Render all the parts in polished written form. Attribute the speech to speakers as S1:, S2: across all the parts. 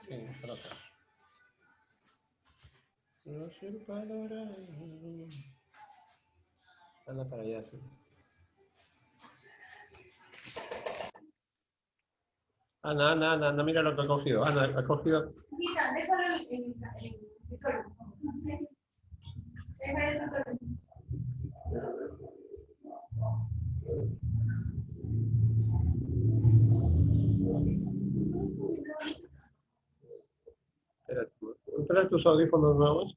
S1: Sí, por acá. Anda para allá, sí. Anda, anda, anda, anda, mira lo que ha cogido. Anda, ha cogido.
S2: Déjalo en el escritorio.
S1: Espérate, ¿traes tus audífonos nuevos?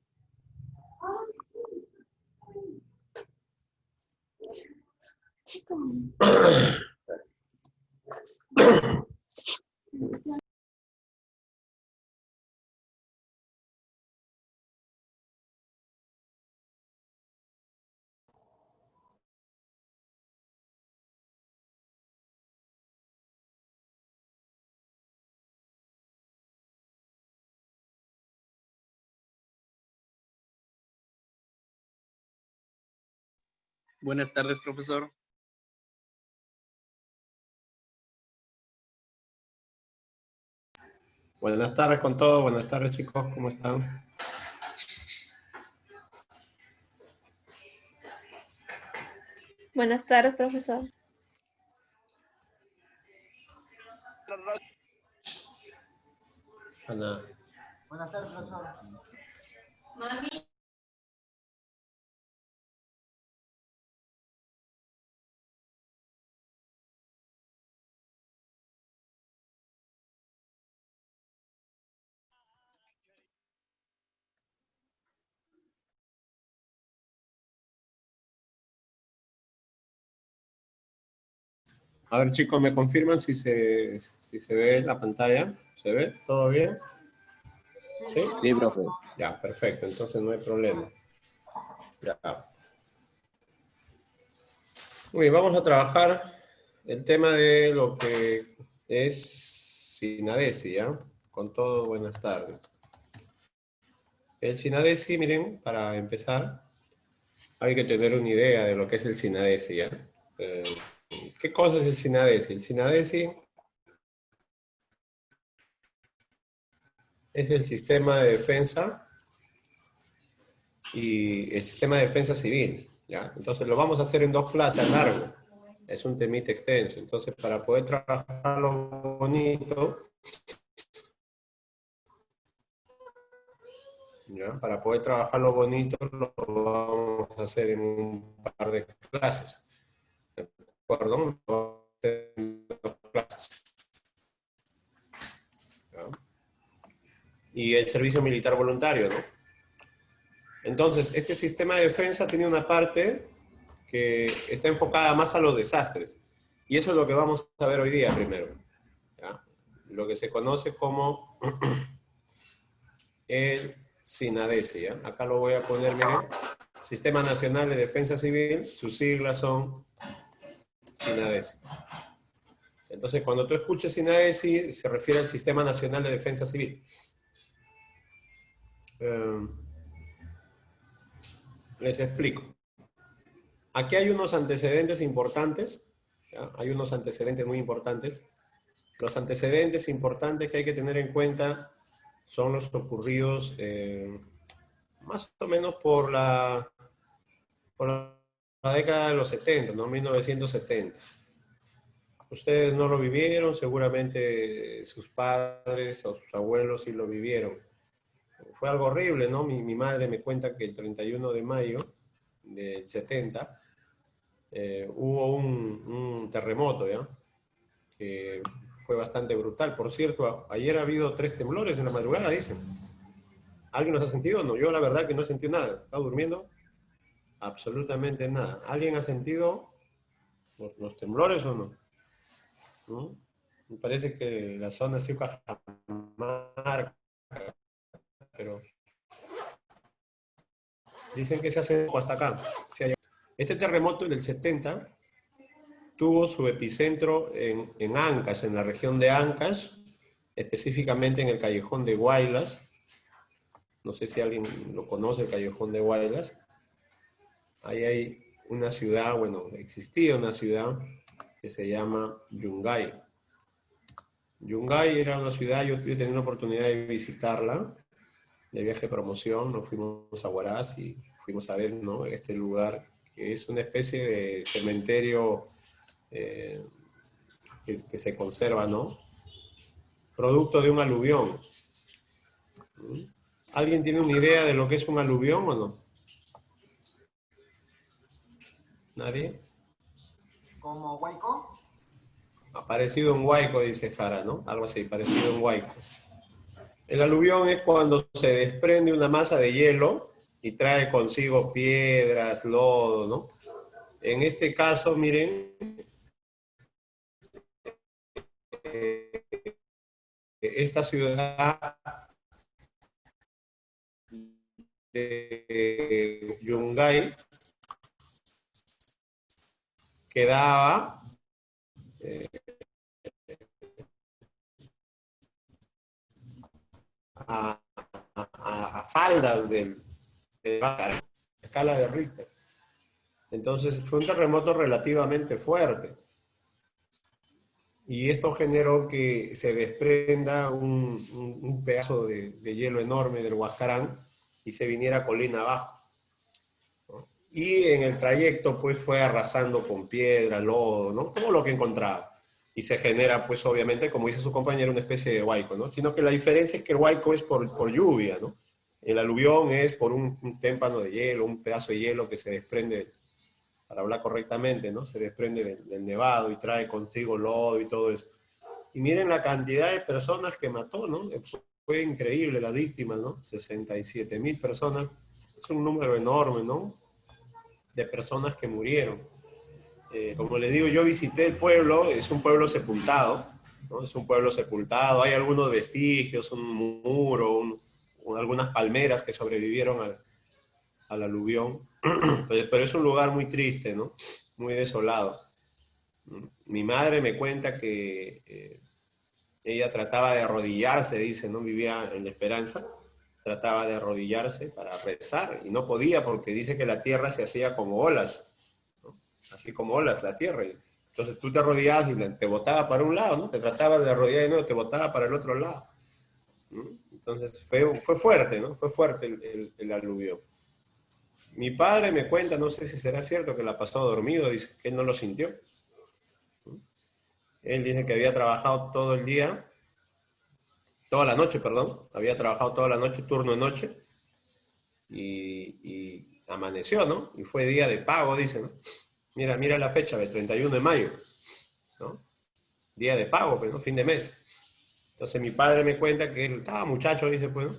S3: Buenas tardes, profesor.
S1: Buenas tardes con todos, buenas tardes chicos, ¿cómo están?
S4: Buenas tardes, profesor.
S1: Ana.
S5: Buenas tardes, profesor.
S2: Mami.
S1: A ver chicos, ¿me confirman si se ve la pantalla? ¿Se ve? ¿Todo bien? ¿Sí?
S3: Sí, profe.
S1: Ya, perfecto, entonces no hay problema. Ya. Muy bien, vamos a trabajar el tema de lo que es SINADESI, ¿ya? Con todo, buenas tardes. El SINADESI, miren, para empezar, hay que tener una idea de lo que es el SINADESI, ¿ya? ¿Qué cosa es el SINADESI? El SINADESI es el sistema de defensa y el sistema de defensa civil, ¿ya? Entonces lo vamos a hacer en 2 clases largo. Es un temita extenso. Entonces, para poder trabajarlo bonito, ¿ya? Para poder trabajarlo bonito, lo vamos a hacer en un par de clases. ¿De acuerdo? Lo vamos a hacer en 2 clases. ¿Ya? Y el servicio militar voluntario, ¿no? Entonces, este sistema de defensa tiene una parte que está enfocada más a los desastres. Y eso es lo que vamos a ver hoy día primero, ¿ya? Lo que se conoce como el SINADESI, ¿ya? Acá lo voy a poner, miren. Sistema Nacional de Defensa Civil, sus siglas son SINADESI. Entonces, cuando tú escuches SINADESI, se refiere al Sistema Nacional de Defensa Civil. Les explico. Aquí hay unos antecedentes importantes, ¿ya? Hay unos antecedentes muy importantes. Los antecedentes importantes que hay que tener en cuenta son los ocurridos más o menos por la década de los 70, ¿no? 1970. Ustedes no lo vivieron, seguramente sus padres o sus abuelos sí lo vivieron. Fue algo horrible, ¿no? Mi madre me cuenta que el 31 de mayo del 70 hubo un terremoto, ¿ya? Que fue bastante brutal. Por cierto, ayer ha habido 3 temblores en la madrugada, dicen. ¿Alguien los ha sentido? No, yo la verdad que no he sentido nada. ¿Estaba durmiendo? Absolutamente nada. ¿Alguien ha sentido los temblores o no? ¿No? Me parece que la zona es Cajamarca, pero dicen que se hace hasta acá. Este terremoto del 70 tuvo su epicentro en Ancash, en la región de Ancash, específicamente en el callejón de Guaylas. No sé si alguien lo conoce, el callejón de Guaylas. Ahí hay una ciudad, bueno, existía una ciudad que se llama Yungay. Yungay era una ciudad, yo tenía la oportunidad de visitarla, de viaje de promoción, nos fuimos a Huaraz y fuimos a ver, ¿no?, este lugar que es una especie de cementerio eh, que se conserva, ¿no? Producto de un aluvión. ¿Alguien tiene una idea de lo que es un aluvión o no? ¿Nadie?
S3: ¿Como Huayco?
S1: Parecido a un huaico, dice Jara, ¿no? Algo así, parecido a un huaico. El aluvión es cuando se desprende una masa de hielo y trae consigo piedras, lodo, ¿no? En este caso, miren, esta ciudad de Yungay quedaba a, a faldas de la escala de Richter. Entonces fue un terremoto relativamente fuerte. Y esto generó que se desprenda un pedazo de hielo enorme del Huascarán y se viniera colina abajo. Y en el trayecto pues fue arrasando con piedra, lodo, ¿no? Todo lo que encontraba. Y se genera pues obviamente, como dice su compañero, una especie de huaico, ¿no? Sino que la diferencia es que el huaico es por lluvia, ¿no? El aluvión es por un témpano de hielo, un pedazo de hielo que se desprende, para hablar correctamente, ¿no? Se desprende del nevado y trae consigo lodo y todo eso. Y miren la cantidad de personas que mató, ¿no? Fue increíble las víctimas, ¿no? 67.000 personas. Es un número enorme, ¿no?, de personas que murieron. Como les digo, yo visité el pueblo, es un pueblo sepultado, ¿no? Es un pueblo sepultado, hay algunos vestigios, un muro, algunas palmeras que sobrevivieron al aluvión, pero es un lugar muy triste, ¿no? Muy desolado. Mi madre me cuenta que ella trataba de arrodillarse, dice, ¿no? Vivía en la esperanza, trataba de arrodillarse para rezar y no podía porque dice que la tierra se hacía como olas, ¿no? Así como olas la tierra. Entonces tú te arrodillabas y te botaba para un lado, ¿no? Te trataba de arrodillar y no, te botaba para el otro lado, ¿no? Entonces fue fuerte, ¿no? Fue fuerte el aluvión. Mi padre me cuenta, no sé si será cierto, que la pasó dormido, dice que él no lo sintió. Él dice que había trabajado todo el día, toda la noche, perdón, había trabajado toda la noche, turno de noche, y amaneció, ¿no? Y fue día de pago, dice, ¿no? Mira la fecha, el 31 de mayo, ¿no? Día de pago, pues, ¿no? Fin de mes. Entonces mi padre me cuenta que él estaba muchacho, dice, pues, ¿no?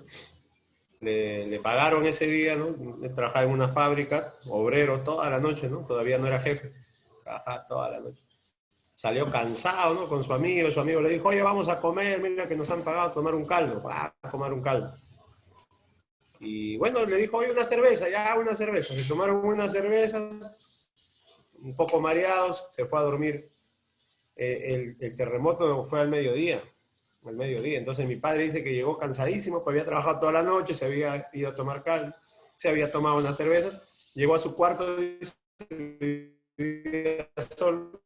S1: Le pagaron ese día, ¿no? Él trabajaba en una fábrica, obrero toda la noche, ¿no? Todavía no era jefe, trabajaba toda la noche. Salió cansado, ¿no? Con su amigo le dijo, oye, vamos a comer, mira que nos han pagado a tomar un caldo, a tomar un caldo. Y bueno, le dijo, oye, una cerveza, ya una cerveza. Se tomaron una cerveza, un poco mareados, se fue a dormir. El terremoto fue al mediodía. Al mediodía. Entonces mi padre dice que llegó cansadísimo, pues había trabajado toda la noche, se había ido a tomar caldo, se había tomado una cerveza, llegó a su cuarto, dice, solo,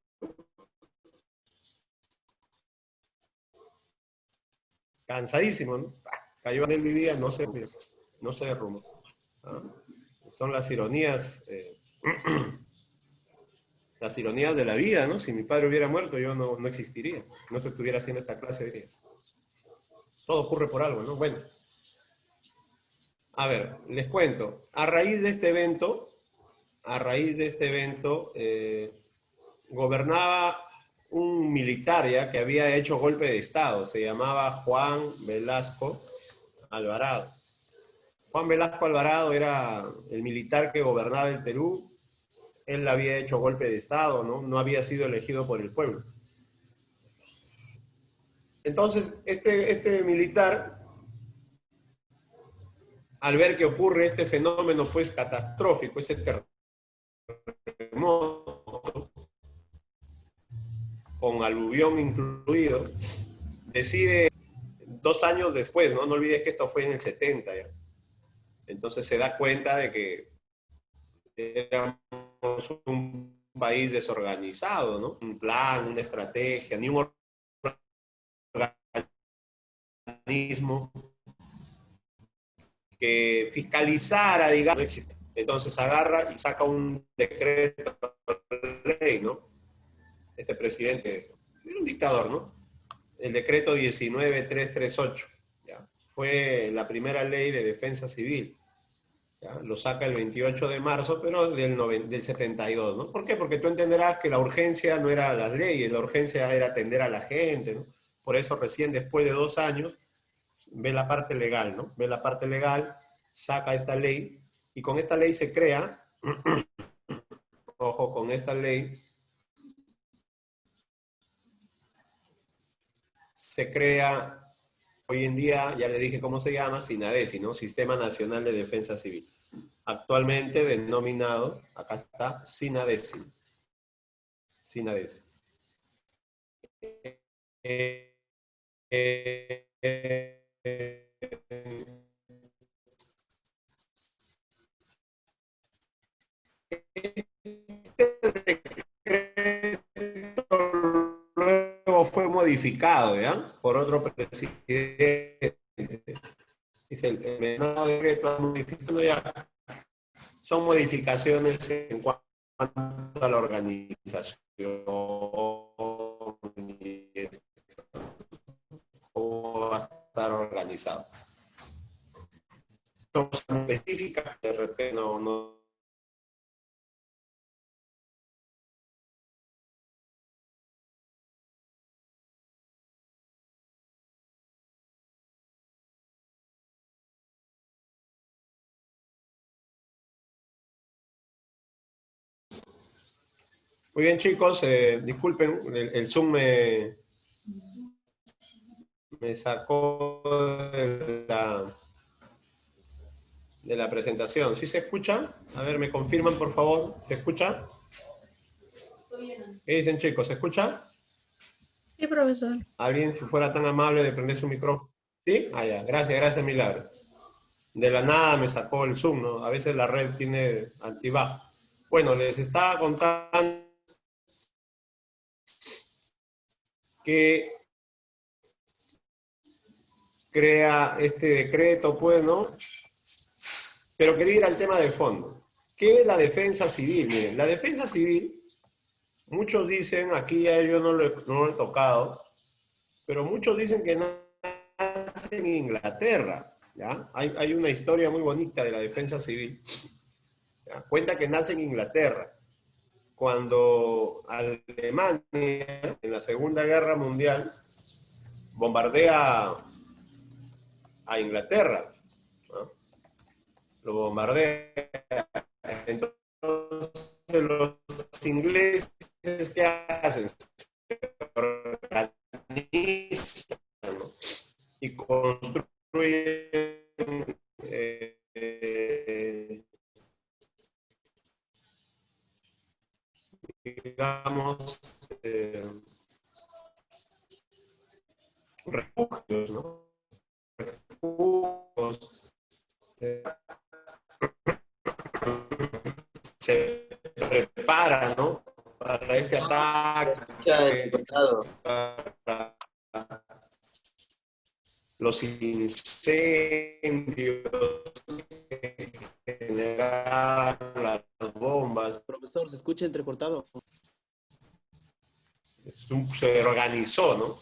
S1: cansadísimo, ¿no? Cayó en él vivía, no se derrumbó. ¿Ah? Son las ironías de la vida, ¿no? Si mi padre hubiera muerto, yo no existiría, no te estuviera haciendo esta clase de día. Todo ocurre por algo, ¿no? Bueno, a ver, les cuento. A raíz de este evento, gobernaba un militar ya que había hecho golpe de Estado, se llamaba Juan Velasco Alvarado. Juan Velasco Alvarado era el militar que gobernaba el Perú. Él había hecho golpe de Estado, ¿no? No había sido elegido por el pueblo. Entonces, este militar, al ver que ocurre este fenómeno pues catastrófico, este terremoto, con aluvión incluido, decide 2 años después, ¿no? No olvides que esto fue en el 70 ya. Entonces se da cuenta de que éramos un país desorganizado, ¿no? Un plan, una estrategia, ni un organismo que fiscalizara, digamos, no existe. Entonces agarra y saca un decreto de ley, ¿no? Este presidente era un dictador, ¿no? El decreto 19338, ¿ya? Fue la primera ley de defensa civil. ¿Ya? Lo saca el 28 de marzo, pero del 72, ¿no? ¿Por qué? Porque tú entenderás que la urgencia no era las leyes, la urgencia era atender a la gente, ¿no? Por eso recién después de 2 años ve la parte legal, ¿no? Ve la parte legal, saca esta ley, y con esta ley se crea, ojo, con esta ley se crea, hoy en día, ya le dije cómo se llama, SINADECI, ¿no? Sistema Nacional de Defensa Civil. Actualmente denominado, acá está, SINADECI. SINADECI. Luego fue modificado, ¿ya? Por otro presidente. Dice el mencionado decreto modificando ya. Son modificaciones en cuanto a la organización y cómo va a estar organizado. Son específicas, de repente no. Muy bien, chicos, disculpen, el Zoom me sacó de la presentación. ¿Sí se escucha? A ver, me confirman, por favor. ¿Se escucha? ¿Qué dicen, chicos? ¿Se escucha?
S4: Sí, profesor.
S1: ¿Alguien, si fuera tan amable, de prender su micrófono? ¿Sí? Ah, ya. Gracias, gracias, Milagro. De la nada me sacó el Zoom, ¿no? A veces la red tiene altibajo. Bueno, les estaba contando que crea este decreto, pues, ¿no? Pero quería ir al tema de fondo. ¿Qué es la defensa civil? Miren, la defensa civil, muchos dicen, aquí ya yo no lo he tocado, pero muchos dicen que nace en Inglaterra, ¿ya? Hay una historia muy bonita de la defensa civil, ¿ya? Cuenta que nace en Inglaterra, cuando Alemania, en la Segunda Guerra Mundial, bombardea a Inglaterra, ¿no? Lo bombardea. Entonces los ingleses, ¿qué hacen? Se organizan, ¿no? Y construyen digamos, refugios, ¿no? Refugios, se prepara, ¿no? Para este ataque, para los incendios, generar las bombas.
S5: Profesor, se escucha entrecortado.
S1: Se organizó, ¿no?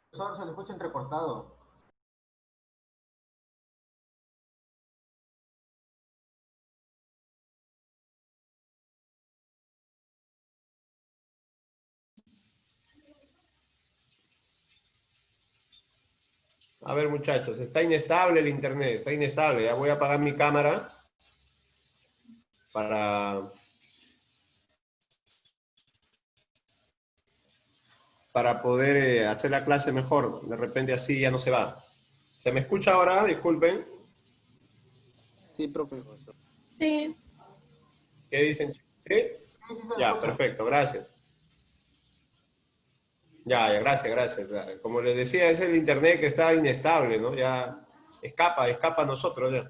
S3: Profesor, se le escucha entrecortado.
S1: A ver, muchachos, está inestable el internet, está inestable. Ya voy a apagar mi cámara para poder hacer la clase mejor. De repente así ya no se va. ¿Se me escucha ahora? Disculpen.
S5: Sí, profesor.
S4: Sí.
S1: ¿Qué dicen? ¿Sí? Ya, perfecto, gracias. Ya, gracias, gracias. Como les decía, es el internet que está inestable, ¿no? Ya escapa a nosotros ya.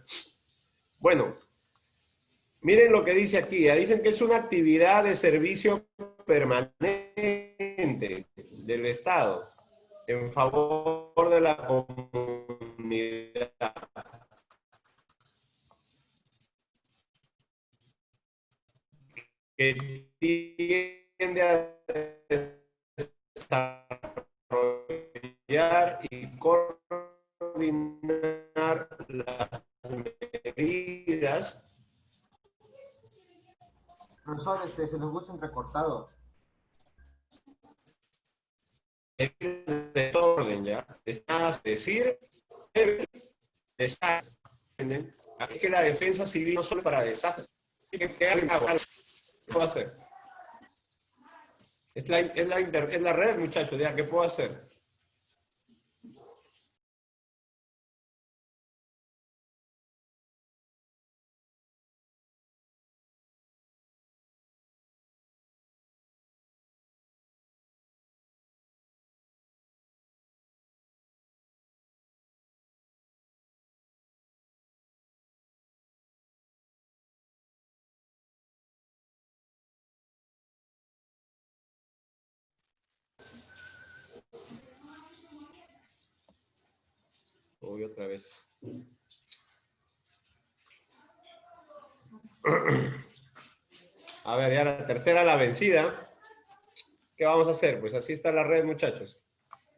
S1: Bueno, miren lo que dice aquí. Ya dicen que es una actividad de servicio permanente del Estado. en favor de la comunidad. Que tiende a desarrollar y coordinar las medidas.
S3: Profesor, se lo escucha entrecortado.
S1: De orden, ¿ya? Es decir, desastre. ¿Entienden? Es que la defensa civil no solo para desastres. ¿Qué puedo hacer? Es la red, muchachos, ¿ya? ¿Qué puedo hacer? Voy otra vez. A ver, ya la tercera, la vencida. ¿Qué vamos a hacer? Pues así está la red, muchachos.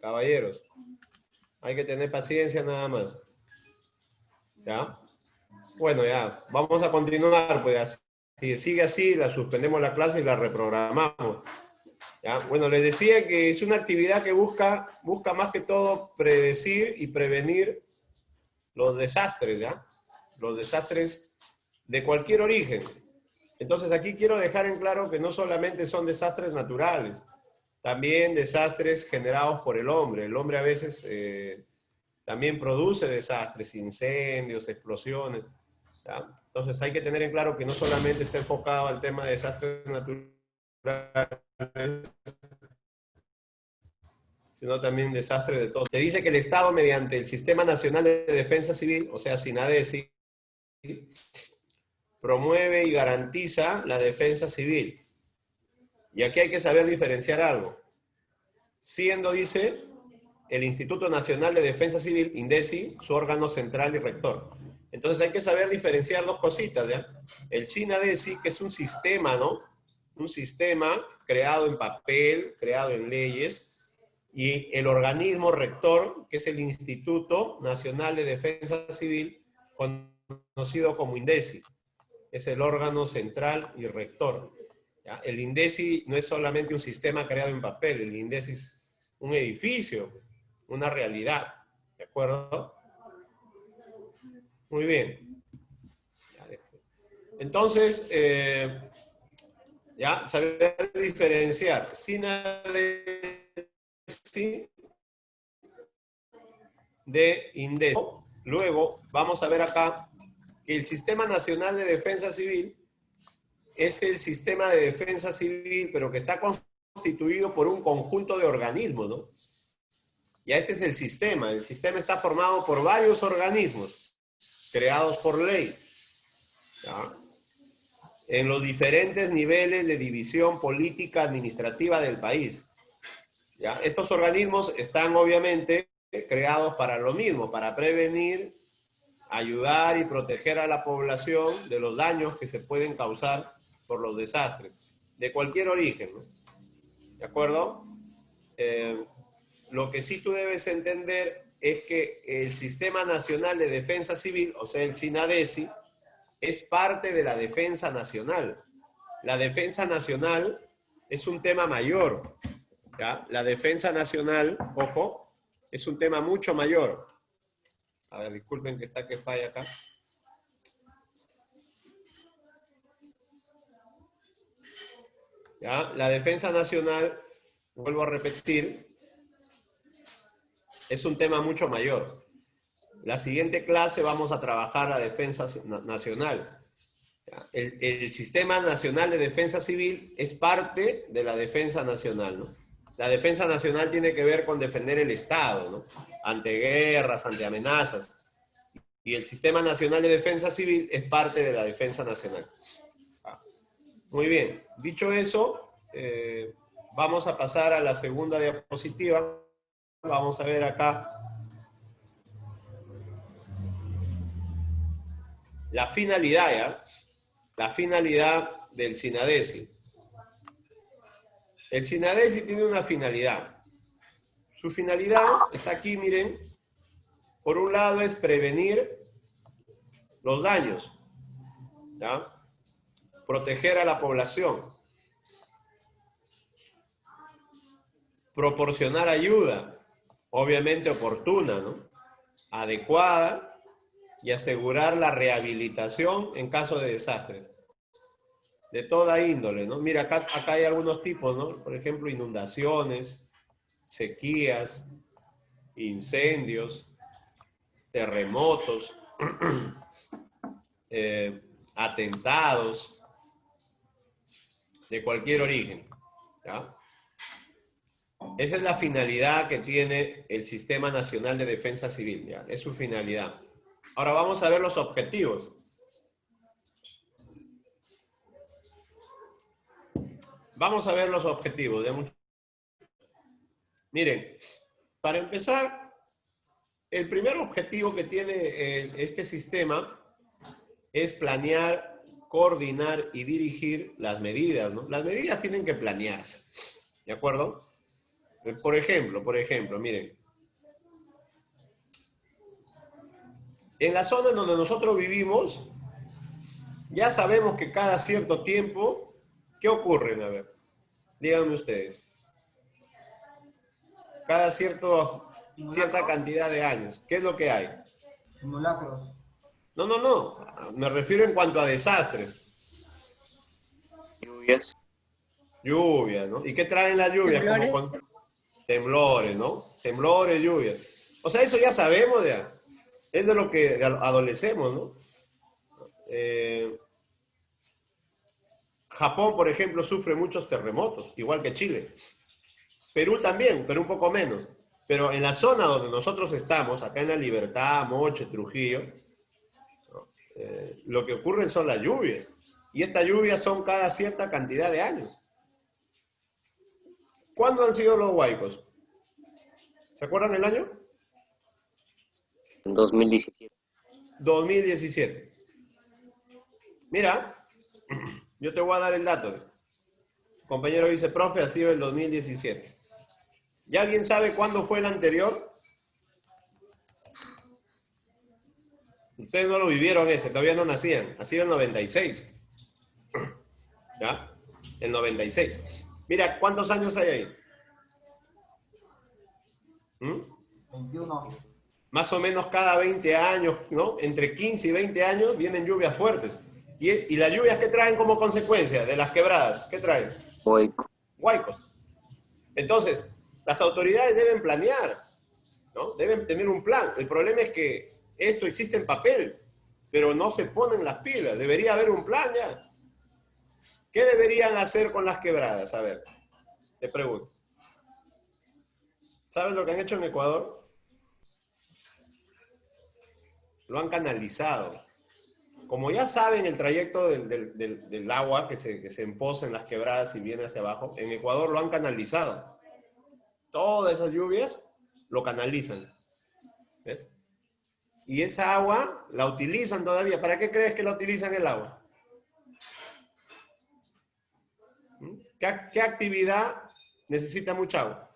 S1: Caballeros. Hay que tener paciencia nada más. ¿Ya? Bueno, ya. Vamos a continuar. Pues si sigue así, la suspendemos la clase y la reprogramamos. ¿Ya? Bueno, les decía que es una actividad que busca más que todo predecir y prevenir los desastres, ¿ya? Los desastres de cualquier origen. Entonces aquí quiero dejar en claro que no solamente son desastres naturales, también desastres generados por el hombre. El hombre a veces también produce desastres, incendios, explosiones, ¿ya? Entonces hay que tener en claro que no solamente está enfocado al tema de desastres naturales, sino también desastres de todo. Se dice que el Estado, mediante el Sistema Nacional de Defensa Civil, o sea, SINADECI, promueve y garantiza la defensa civil. Y aquí hay que saber diferenciar algo. Siendo, dice, el Instituto Nacional de Defensa Civil, INDECI, su órgano central y rector. Entonces hay que saber diferenciar dos cositas, ¿ya? El SINADECI, que es un sistema, ¿no? Un sistema creado en papel, creado en leyes, y el organismo rector, que es el Instituto Nacional de Defensa Civil, conocido como INDECI. Es el órgano central y rector. ¿Ya? El INDECI no es solamente un sistema creado en papel, el INDECI es un edificio, una realidad. ¿De acuerdo? Muy bien. Entonces, ya, saber diferenciar SINADECI de INDECI. Luego, vamos a ver acá que el Sistema Nacional de Defensa Civil es el sistema de defensa civil, pero que está constituido por un conjunto de organismos, ¿no? Ya este es el sistema. El sistema está formado por varios organismos creados por ley, ¿ya? En los diferentes niveles de división política administrativa del país. ¿Ya? Estos organismos están obviamente creados para lo mismo, para prevenir, ayudar y proteger a la población de los daños que se pueden causar por los desastres, de cualquier origen, ¿no? ¿De acuerdo? Lo que sí tú debes entender es que el Sistema Nacional de Defensa Civil, o sea, el SINADECI, es parte de la defensa nacional. La defensa nacional es un tema mayor, ¿ya? La defensa nacional, ojo, es un tema mucho mayor. A ver, disculpen que está que falla acá. ¿Ya? La defensa nacional, vuelvo a repetir, es un tema mucho mayor. La siguiente clase vamos a trabajar la defensa nacional. El Sistema Nacional de Defensa Civil es parte de la defensa nacional, ¿no? La defensa nacional tiene que ver con defender el Estado, ¿no? Ante guerras, ante amenazas. Y el Sistema Nacional de Defensa Civil es parte de la defensa nacional. Muy bien. Dicho eso, vamos a pasar a la segunda diapositiva. vamos a ver acá la finalidad, ¿ya? La finalidad del SINADESI. El SINADESI tiene una finalidad. Su finalidad está aquí, miren. Por un lado es prevenir los daños, ¿ya? Proteger a la población, proporcionar ayuda, obviamente oportuna, ¿no? Adecuada, y asegurar la rehabilitación en caso de desastres, de toda índole, ¿no? Mira, acá hay algunos tipos, ¿no? Por ejemplo, inundaciones, sequías, incendios, terremotos, atentados, de cualquier origen, ¿ya? Esa es la finalidad que tiene el Sistema Nacional de Defensa Civil, ¿ya? Es su finalidad. Ahora vamos a ver los objetivos. Vamos a ver los objetivos. Miren, para empezar, el primer objetivo que tiene este sistema es planear, coordinar y dirigir las medidas, ¿no? Las medidas tienen que planearse, ¿de acuerdo? Por ejemplo, miren. En la zona donde nosotros vivimos, ya sabemos que cada cierto tiempo, ¿qué ocurre? A ver, díganme ustedes. Cada cierta cantidad de años, ¿qué es lo que hay?
S3: Simulacros.
S1: No. Me refiero en cuanto a desastres.
S5: Lluvias.
S1: Lluvias, ¿no? ¿Y qué traen las lluvias?
S4: Temblores.
S1: Temblores, ¿no? Temblores, lluvias. O sea, eso ya sabemos ya. Es de lo que adolecemos, ¿no? Japón, por ejemplo, sufre muchos terremotos, igual que Chile. Perú también, pero un poco menos. Pero en la zona donde nosotros estamos, acá en La Libertad, Moche, Trujillo, lo que ocurre son las lluvias. Y estas lluvias son cada cierta cantidad de años. ¿Cuándo han sido los huaicos? ¿Se acuerdan el año?
S5: 2017.
S1: 2017. Mira, yo te voy a dar el dato. El compañero dice, profe, ha sido el 2017. ¿Ya alguien sabe cuándo fue el anterior? Ustedes no lo vivieron ese, todavía no nacían. Ha sido el 96. ¿Ya? El 96. Mira, ¿cuántos años hay ahí?
S3: 21.
S1: Más o menos cada 20 años, ¿no? Entre 15 y 20 años vienen lluvias fuertes. ¿Y las lluvias qué traen como consecuencia de las quebradas? ¿Qué traen?
S5: Huaico.
S1: Huaicos. Entonces, las autoridades deben planear, ¿no? Deben tener un plan. El problema es que esto existe en papel, pero no se ponen las pilas. Debería haber un plan ya. ¿Qué deberían hacer con las quebradas? A ver, te pregunto. ¿Sabes lo que han hecho en Ecuador? Lo han canalizado. Como ya saben el trayecto del agua que se empoza en las quebradas y viene hacia abajo, en Ecuador lo han canalizado. Todas esas lluvias lo canalizan. ¿Ves? Y esa agua la utilizan todavía. ¿Para qué crees que la utilizan el agua? ¿Qué actividad necesita mucha agua?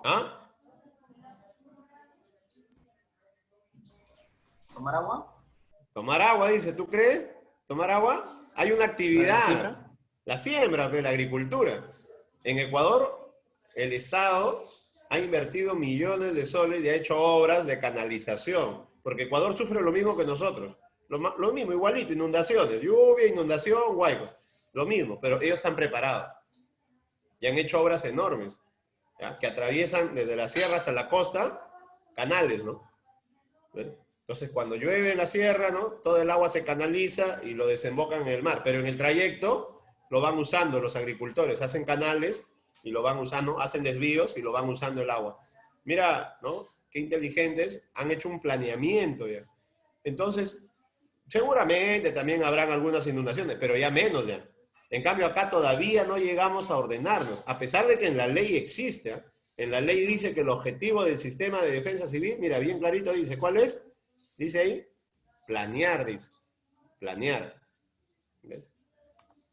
S1: ¿Ah?
S3: ¿Tomar agua?
S1: Tomar agua, dice, ¿tú crees? ¿Tomar agua? Hay una actividad. La siembra, la agricultura. En Ecuador, el Estado ha invertido millones de soles y ha hecho obras de canalización. Porque Ecuador sufre lo mismo que nosotros. Lo mismo, igualito, inundaciones. Lluvia, inundación, huaicos. Lo mismo, pero ellos están preparados. Y han hecho obras enormes, ¿ya? Que atraviesan desde la sierra hasta la costa, canales, ¿no? ¿Ven? Entonces, cuando llueve en la sierra, ¿no? Todo el agua se canaliza y lo desembocan en el mar. Pero en el trayecto lo van usando los agricultores. Hacen canales y lo van usando, hacen desvíos y lo van usando el agua. Mira, ¿no? Qué inteligentes. Han hecho un planeamiento ya. Entonces, seguramente también habrán algunas inundaciones, pero ya menos ya. En cambio, acá todavía no llegamos a ordenarnos, a pesar de que en la ley existe. ¿Ah? En la ley dice que el objetivo del sistema de defensa civil, mira, bien clarito dice, ¿cuál es? Dice ahí, planear, dice, planear. ¿Ves?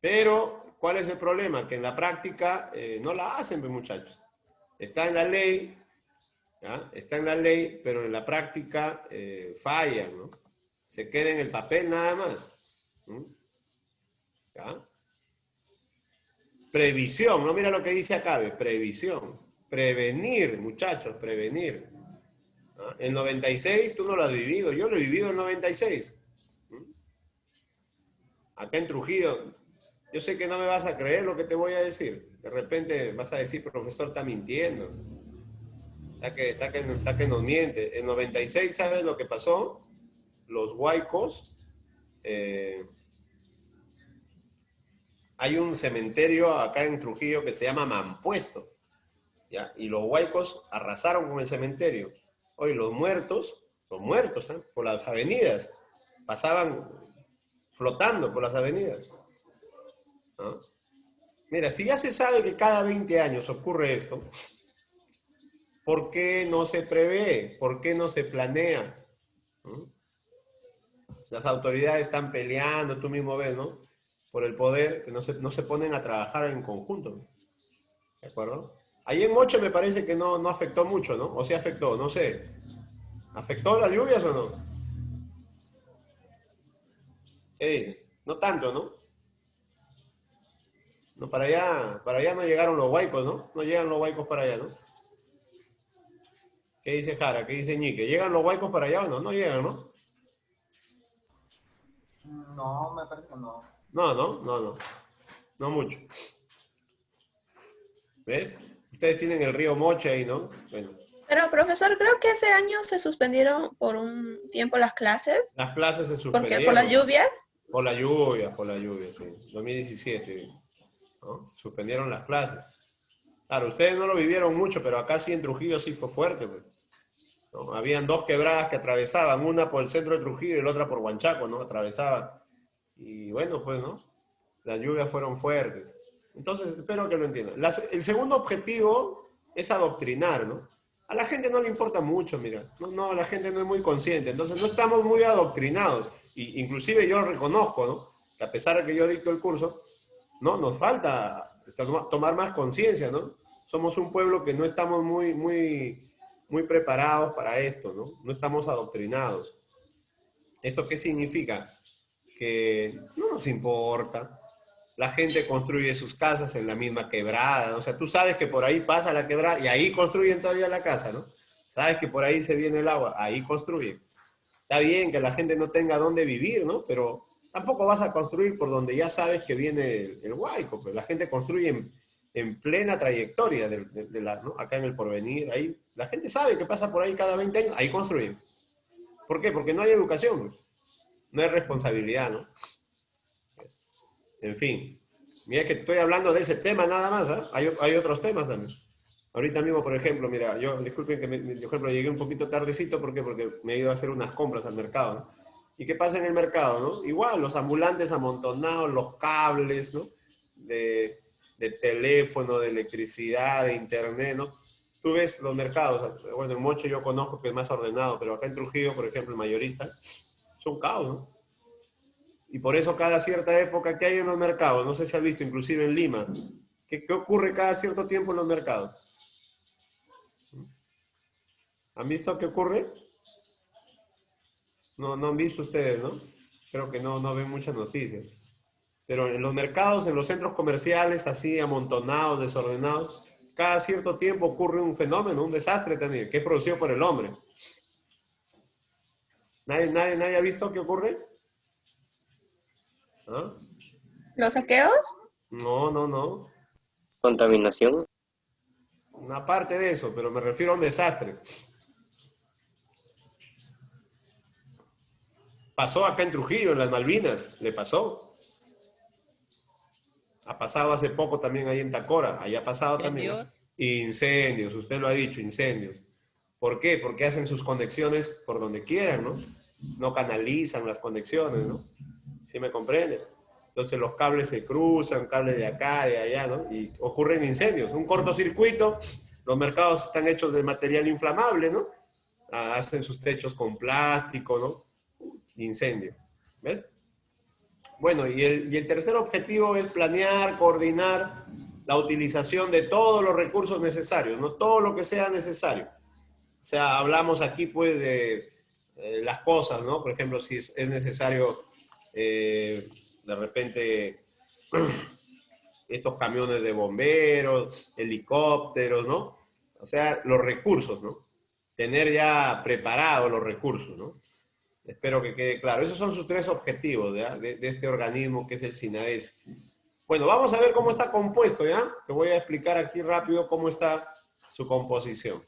S1: Pero, ¿cuál es el problema? Que en la práctica no la hacen, pues, muchachos. Está en la ley, ¿ya? Está en la ley, pero en la práctica fallan, ¿no? Se queda en el papel nada más. ¿Ya? Previsión, no mira lo que dice acá, ¿ves? Previsión. Prevenir, muchachos, prevenir. ¿Ah? El 96 tú no lo has vivido, yo lo he vivido en 96. Acá en Trujillo, yo sé que no me vas a creer lo que te voy a decir. De repente vas a decir, profesor, está mintiendo. Está que nos miente. En 96, ¿sabes lo que pasó? Los huaicos, hay un cementerio acá en Trujillo que se llama Mampuesto, ¿ya? Y los huaicos arrasaron con el cementerio. Hoy los muertos, ¿eh? Por las avenidas, pasaban flotando por las avenidas. ¿No? Mira, si ya se sabe que cada 20 años ocurre esto, ¿por qué no se prevé? ¿Por qué no se planea? ¿No? Las autoridades están peleando, tú mismo ves, ¿no? Por el poder, que no se ponen a trabajar en conjunto. ¿De acuerdo? Ahí en Moche me parece que no afectó mucho, ¿no? O sí afectó, no sé. ¿Afectó las lluvias o no? No tanto, ¿no? No, para allá no llegaron los huaicos, ¿no? No llegan los huaicos para allá, ¿no? ¿Qué dice Jara? ¿Qué dice Ñique? ¿Llegan los huaicos para allá o no? No llegan, ¿no?
S3: No, me parece que no.
S1: No mucho. ¿Ves? Ustedes tienen el río Moche ahí, ¿no? Bueno.
S4: Pero, profesor, creo que ese año se suspendieron por un tiempo las clases.
S1: Las clases se
S4: ¿Por qué?
S1: suspendieron.
S4: ¿Por las lluvias?
S1: Por la lluvia, sí. 2017, ¿no? Suspendieron las clases. Claro, ustedes no lo vivieron mucho, pero acá sí en Trujillo sí fue fuerte, pues, ¿no? Habían dos quebradas que atravesaban, una por el centro de Trujillo y la otra por Huanchaco, ¿no? Atravesaban. Y bueno, pues, ¿no? Las lluvias fueron fuertes. Entonces, espero que lo entiendan. El segundo objetivo es adoctrinar, ¿no? A la gente no le importa mucho, mira. No, la gente no es muy consciente. Entonces, no estamos muy adoctrinados. Y, inclusive yo reconozco, ¿no? Que a pesar de que yo dicto el curso, ¿no? Nos falta tomar más conciencia, ¿no? Somos un pueblo que no estamos muy preparados para esto, ¿no? No estamos adoctrinados. ¿Esto qué significa? Que no nos importa. La gente construye sus casas en la misma quebrada. O sea, tú sabes que por ahí pasa la quebrada y ahí construyen todavía la casa, ¿no? Sabes que por ahí se viene el agua, ahí construyen. Está bien que la gente no tenga dónde vivir, ¿no? Pero tampoco vas a construir por donde ya sabes que viene el huaico. Pues la gente construye en plena trayectoria ¿no? Acá en el Porvenir. Ahí, la gente sabe que pasa por ahí cada 20 años, ahí construyen. ¿Por qué? Porque no hay educación, no hay responsabilidad, ¿no? En fin, mira que estoy hablando de ese tema nada más, ¿eh? Hay otros temas también. Ahorita mismo, por ejemplo, mira, yo, disculpen que, por ejemplo, llegué un poquito tardecito, ¿por qué? Porque me he ido a hacer unas compras al mercado, ¿no? ¿Y qué pasa en el mercado, no? Igual, los ambulantes amontonados, los cables, ¿no? De teléfono, de electricidad, de internet, ¿no? Tú ves los mercados, bueno, en Moche yo conozco que es más ordenado, pero acá en Trujillo, por ejemplo, el mayorista, son caos, ¿no? Y por eso cada cierta época que hay en los mercados, no sé si has visto, inclusive en Lima, ¿qué ocurre cada cierto tiempo en los mercados? ¿Han visto qué ocurre? No han visto ustedes, ¿no? Creo que no ven muchas noticias. Pero en los mercados, en los centros comerciales, así amontonados, desordenados, cada cierto tiempo ocurre un fenómeno, un desastre también, que es producido por el hombre. ¿Nadie ha visto qué ocurre? ¿Ah?
S4: ¿Los saqueos?
S1: No.
S5: Contaminación.
S1: Una parte de eso, pero me refiero a un desastre. Pasó acá en Trujillo, en las Malvinas, le pasó. Ha pasado hace poco también ahí en Tacora, ahí ha pasado también. Incendios, usted lo ha dicho, incendios. ¿Por qué? Porque hacen sus conexiones por donde quieran, ¿no? No canalizan las conexiones, ¿no? ¿Sí me comprende? Entonces los cables se cruzan, cables de acá, de allá, ¿no? Y ocurren incendios. Un cortocircuito, los mercados están hechos de material inflamable, ¿no? Hacen sus techos con plástico, ¿no? Incendio. ¿Ves? Bueno, y el tercer objetivo es planear, coordinar la utilización de todos los recursos necesarios, ¿no? Todo lo que sea necesario. O sea, hablamos aquí pues de las cosas, ¿no? Por ejemplo, si es necesario de repente estos camiones de bomberos, helicópteros, ¿no? O sea, los recursos, ¿no? Tener ya preparados los recursos, ¿no? Espero que quede claro. Esos son sus tres objetivos, ¿ya? De este organismo que es el SINAES. Bueno, vamos a ver cómo está compuesto, ¿ya? Te voy a explicar aquí rápido cómo está su composición.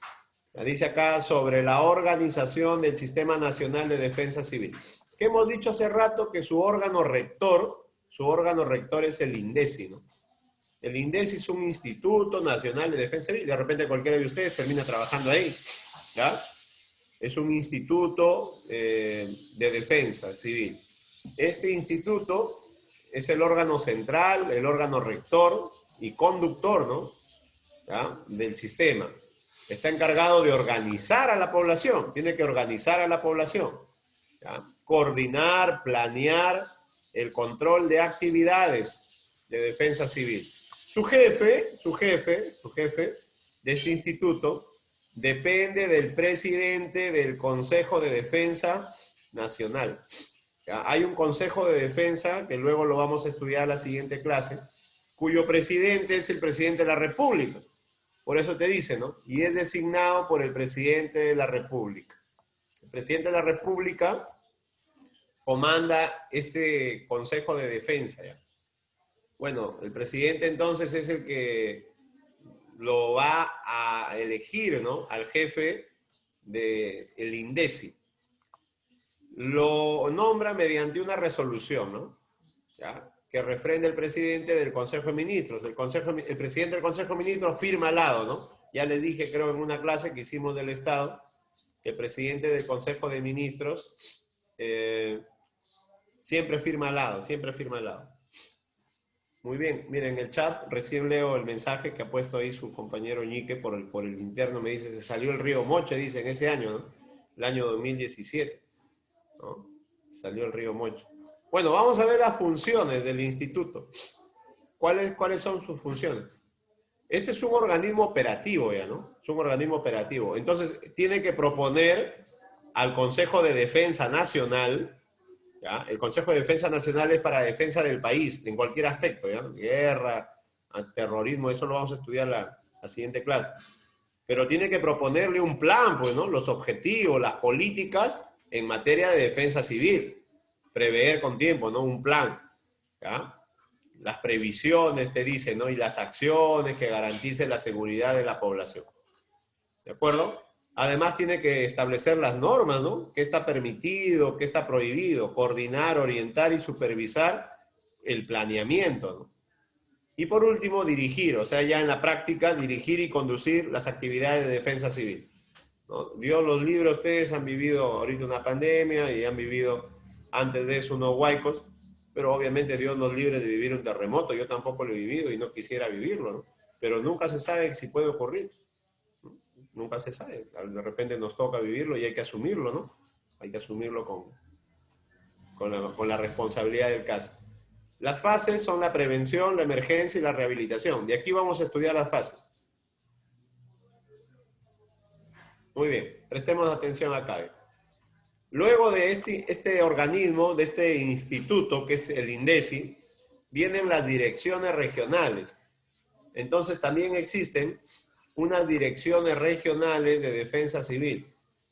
S1: Dice acá sobre la organización del Sistema Nacional de Defensa Civil. Que hemos dicho hace rato que su órgano rector es el INDECI, ¿no? El INDECI es un Instituto Nacional de Defensa Civil. De repente cualquiera de ustedes termina trabajando ahí, ¿ya? Es un instituto de defensa civil. Este instituto es el órgano central, el órgano rector y conductor, ¿no? ¿Ya? Del sistema. Está encargado de organizar a la población, tiene que organizar a la población, ¿ya? Coordinar, planear el control de actividades de defensa civil. Su jefe de este instituto depende del presidente del Consejo de Defensa Nacional. ¿Ya? Hay un Consejo de Defensa, que luego lo vamos a estudiar en la siguiente clase, cuyo presidente es el presidente de la República. Por eso te dice, ¿no? Y es designado por el presidente de la República. El presidente de la República comanda este Consejo de Defensa, ¿ya? Bueno, el presidente entonces es el que lo va a elegir, ¿no? Al jefe del INDECI. Lo nombra mediante una resolución, ¿no? ¿Ya? Que refrenda el presidente del Consejo de Ministros. El presidente del Consejo de Ministros firma al lado, ¿no? Ya les dije, creo, en una clase que hicimos del Estado, que el presidente del Consejo de Ministros siempre firma al lado, siempre firma al lado. Muy bien, miren, en el chat recién leo el mensaje que ha puesto ahí su compañero Ñique por el interno. Me dice, se salió el río Moche, dice, en ese año, ¿no? El año 2017, ¿no? Salió el río Moche. Bueno, vamos a ver las funciones del instituto. ¿Cuáles son sus funciones? Este es un organismo operativo ya, ¿no? Es un organismo operativo. Entonces, tiene que proponer al Consejo de Defensa Nacional, ¿ya? El Consejo de Defensa Nacional es para defensa del país, en cualquier aspecto, ¿ya? Guerra, terrorismo, eso lo vamos a estudiar la siguiente clase. Pero tiene que proponerle un plan, pues, ¿no? Los objetivos, las políticas en materia de defensa civil. Prever con tiempo, ¿no? Un plan, ¿ya? Las previsiones, te dicen, ¿no? Y las acciones que garanticen la seguridad de la población. ¿De acuerdo? Además tiene que establecer las normas, ¿no? ¿Qué está permitido, qué está prohibido? Coordinar, orientar y supervisar el planeamiento, ¿no? Y por último, dirigir, o sea, ya en la práctica, dirigir y conducir las actividades de defensa civil, ¿no? Vio los libros, ustedes han vivido ahorita una pandemia y han vivido antes de eso unos huaicos, pero obviamente Dios nos libre de vivir un terremoto. Yo tampoco lo he vivido y no quisiera vivirlo, ¿no? Pero nunca se sabe si puede ocurrir. Nunca se sabe. De repente nos toca vivirlo y hay que asumirlo, ¿no? Hay que asumirlo con la responsabilidad del caso. Las fases son la prevención, la emergencia y la rehabilitación. De aquí vamos a estudiar las fases. Muy bien, prestemos atención acá. Luego de este organismo, de este instituto, que es el INDECI, vienen las direcciones regionales. Entonces también existen unas direcciones regionales de defensa civil.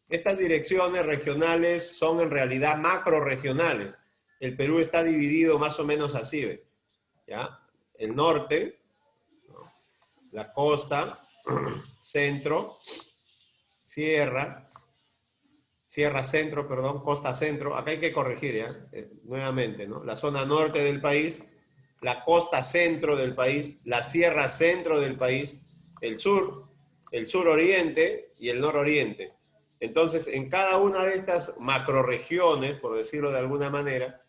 S1: Estas direcciones regionales son en realidad macroregionales. El Perú está dividido más o menos así, ¿ve? ¿Ya? El norte, ¿no? La costa, centro, sierra centro, perdón, costa centro. Acá hay que corregir, ¿ya? Nuevamente, ¿no? La zona norte del país, la costa centro del país, la sierra centro del país, el sur oriente y el nororiente. Entonces, en cada una de estas macroregiones, por decirlo de alguna manera,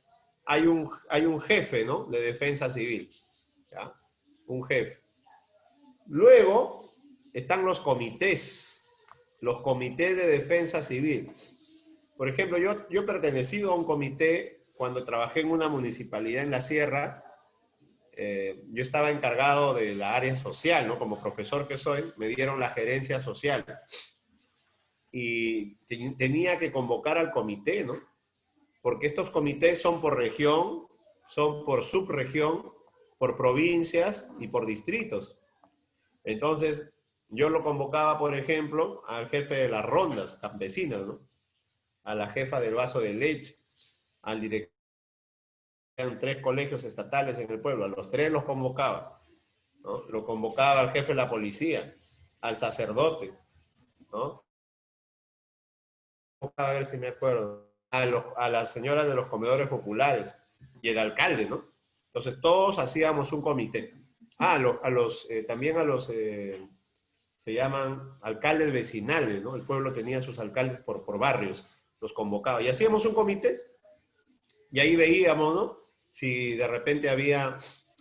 S1: hay un jefe, ¿no? De defensa civil, ¿ya? Un jefe. Luego están los comités de defensa civil. Por ejemplo, yo he pertenecido a un comité cuando trabajé en una municipalidad en la sierra. Yo estaba encargado de la área social, ¿no? Como profesor que soy, me dieron la gerencia social. Y tenía que convocar al comité, ¿no? Porque estos comités son por región, son por subregión, por provincias y por distritos. Entonces, yo lo convocaba, por ejemplo, al jefe de las rondas campesinas, ¿no? A la jefa del vaso de leche, al director. Eran 3 colegios estatales en el pueblo, a los 3 los convocaba, ¿no? Lo convocaba al jefe de la policía, al sacerdote, ¿no? A ver si me acuerdo, a las señoras de los comedores populares y el alcalde, ¿no? Entonces todos hacíamos un comité. También a los, se llaman alcaldes vecinales, ¿no? El pueblo tenía sus alcaldes por barrios, los convocaba. Y hacíamos un comité y ahí veíamos, ¿no? Si de repente había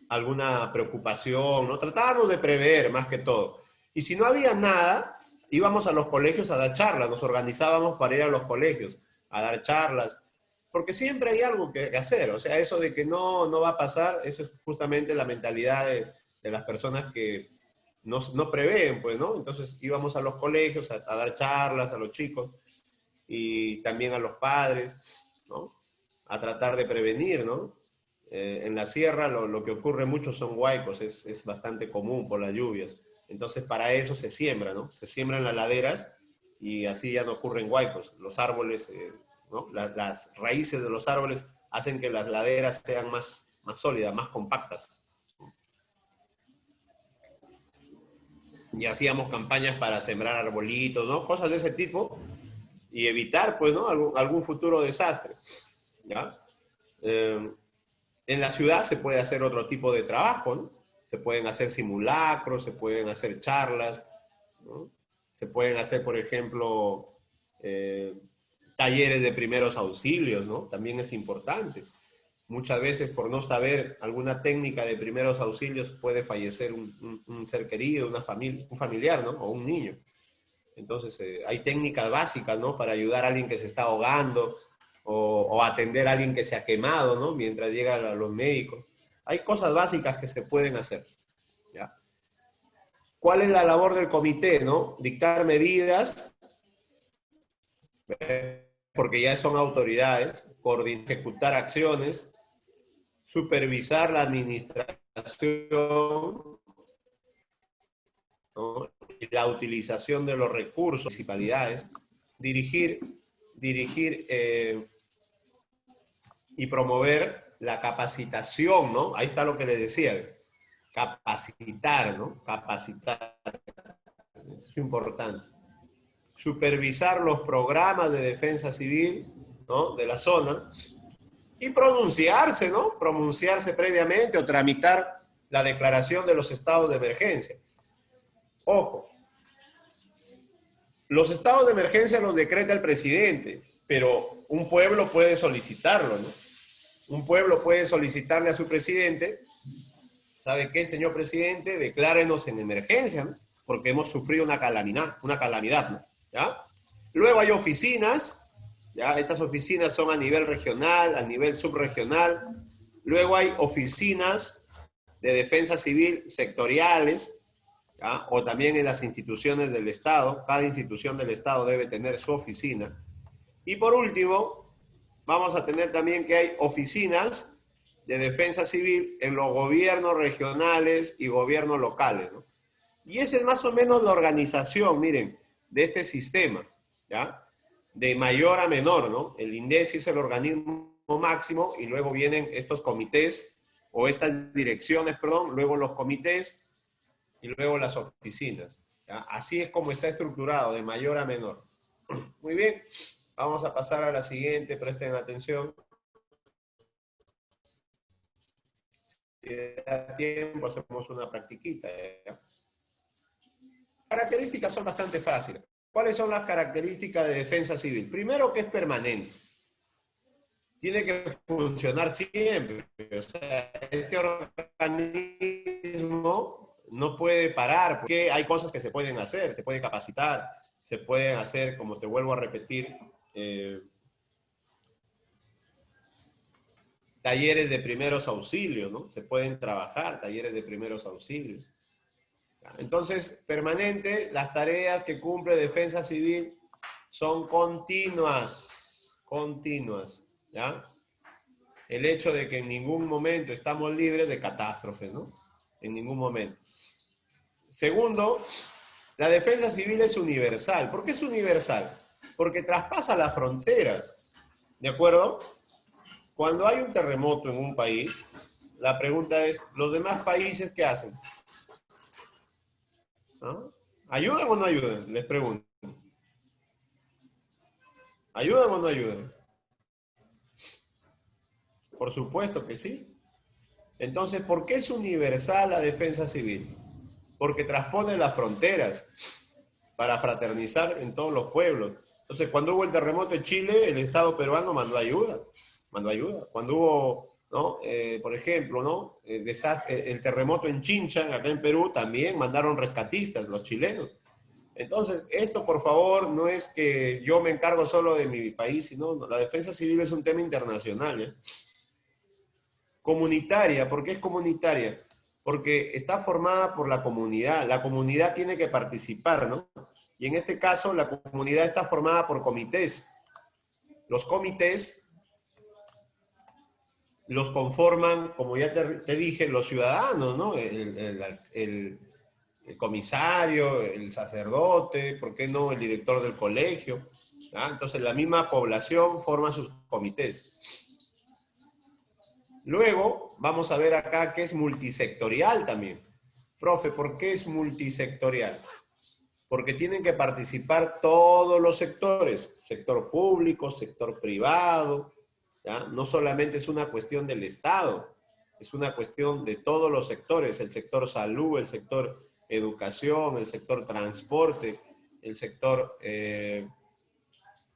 S1: alguna preocupación, ¿no? Tratábamos de prever más que todo. Y si no había nada, íbamos a los colegios a dar charlas, nos organizábamos para ir a los colegios a dar charlas, porque siempre hay algo que hacer. O sea, eso de que no va a pasar, eso es justamente la mentalidad de las personas que no prevén, pues, ¿no? Entonces íbamos a los colegios a dar charlas a los chicos y también a los padres, ¿no? A tratar de prevenir, ¿no? En la sierra lo que ocurre mucho son huaicos, es bastante común por las lluvias. Entonces para eso se siembra, ¿no? Se siembran las laderas y así ya no ocurren huaicos. Los árboles, ¿no? Las raíces de los árboles hacen que las laderas sean más sólidas, más compactas. Y hacíamos campañas para sembrar arbolitos, ¿no? Cosas de ese tipo y evitar, pues, ¿no? Algún futuro desastre, ¿ya? En la ciudad se puede hacer otro tipo de trabajo, ¿no? Se pueden hacer simulacros, se pueden hacer charlas, ¿no? Se pueden hacer, por ejemplo, talleres de primeros auxilios, ¿no? También es importante. Muchas veces por no saber alguna técnica de primeros auxilios puede fallecer un ser querido, una familia, un familiar, ¿no? O un niño. Entonces hay técnicas básicas, ¿no? Para ayudar a alguien que se está ahogando, o atender a alguien que se ha quemado, ¿no? Mientras llegan los médicos. Hay cosas básicas que se pueden hacer, ¿ya? ¿Cuál es la labor del comité, no? Dictar medidas, porque ya son autoridades, ejecutar acciones, supervisar la administración, ¿no? Y la utilización de los recursos, municipalidades, dirigir y promover la capacitación, ¿no? Ahí está lo que les decía, capacitar, ¿no? Capacitar, eso es importante. Supervisar los programas de defensa civil, ¿no? De la zona y pronunciarse, ¿no? Pronunciarse previamente o tramitar la declaración de los estados de emergencia. Ojo, los estados de emergencia los decreta el presidente, pero un pueblo puede solicitarlo, ¿no? Un pueblo puede solicitarle a su presidente, ¿sabe qué, señor presidente? Declárenos en emergencia, ¿no? Porque hemos sufrido una calamidad, ¿no? ¿Ya? Luego hay oficinas, ¿ya? Estas oficinas son a nivel regional, a nivel subregional. Luego hay oficinas de defensa civil sectoriales, ¿ya? O también en las instituciones del Estado. Cada institución del Estado debe tener su oficina. Y por último, vamos a tener también que hay oficinas de defensa civil en los gobiernos regionales y gobiernos locales, ¿no? Y esa es más o menos la organización, miren, de este sistema, ¿ya? De mayor a menor, ¿no? El INDECI es el organismo máximo y luego vienen estos comités o estas direcciones, perdón, luego los comités y luego las oficinas, ¿ya? Así es como está estructurado, de mayor a menor. Muy bien. Vamos a pasar a la siguiente, presten atención. Si da tiempo, hacemos una practiquita, ¿ya? Características son bastante fáciles. ¿Cuáles son las características de defensa civil? Primero, que es permanente. tiene que funcionar siempre. O sea, este organismo no puede parar, porque hay cosas que se pueden hacer, se pueden capacitar, se pueden hacer, como te vuelvo a repetir, talleres de primeros auxilios, ¿no? Se pueden trabajar talleres de primeros auxilios. Entonces, permanente, las tareas que cumple Defensa Civil son continuas, ¿ya? El hecho de que en ningún momento estamos libres de catástrofes, ¿no? En ningún momento. Segundo, la defensa civil es universal. ¿Por qué es universal? Porque traspasa las fronteras, ¿de acuerdo? Cuando hay un terremoto en un país, la pregunta es, ¿los demás países qué hacen? ¿No? ¿Ayudan o no ayudan? Les pregunto. ¿Ayudan o no ayudan? Por supuesto que sí. Entonces, ¿por qué es universal la defensa civil? Porque transpone las fronteras para fraternizar en todos los pueblos. Entonces, cuando hubo el terremoto en Chile, el Estado peruano mandó ayuda. Cuando hubo, ¿no? Por ejemplo, ¿no? El terremoto en Chincha, acá en Perú, también mandaron rescatistas, los chilenos. Entonces, esto, por favor, no es que yo me encargo solo de mi país, sino la defensa civil es un tema internacional, ¿eh? Comunitaria, ¿por qué es comunitaria? Porque está formada por la comunidad tiene que participar, ¿no? Y en este caso, la comunidad está formada por comités. Los comités los conforman, como ya te dije, los ciudadanos, ¿no? El comisario, el sacerdote, ¿por qué no? El director del colegio. ¿Ah? Entonces, la misma población forma sus comités. Luego, vamos a ver acá que es multisectorial también. Profe, ¿por qué es multisectorial? Porque tienen que participar todos los sectores, sector público, sector privado, ¿ya? No solamente es una cuestión del Estado, es una cuestión de todos los sectores, el sector salud, el sector educación, el sector transporte, el sector,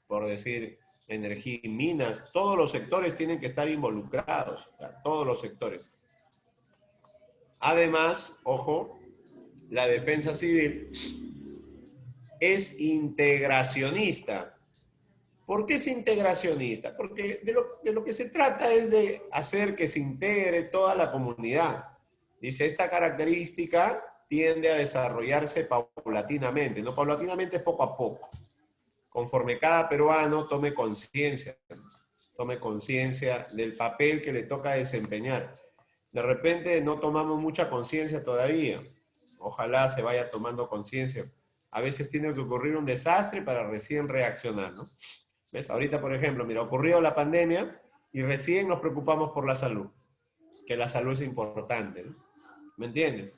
S1: por decir, energía y minas, todos los sectores tienen que estar involucrados, ¿ya? Todos los sectores. Además, ojo, la defensa civil es integracionista. ¿Por qué es integracionista? Porque de lo que se trata es de hacer que se integre toda la comunidad. Dice, esta característica tiende a desarrollarse paulatinamente, ¿no? Paulatinamente es poco a poco. Conforme cada peruano tome conciencia del papel que le toca desempeñar. De repente no tomamos mucha conciencia todavía. Ojalá se vaya tomando conciencia. A veces tiene que ocurrir un desastre para recién reaccionar, ¿no? ¿Ves? Ahorita, por ejemplo, mira, ocurrió la pandemia y recién nos preocupamos por la salud, que la salud es importante, ¿no? ¿Me entiendes?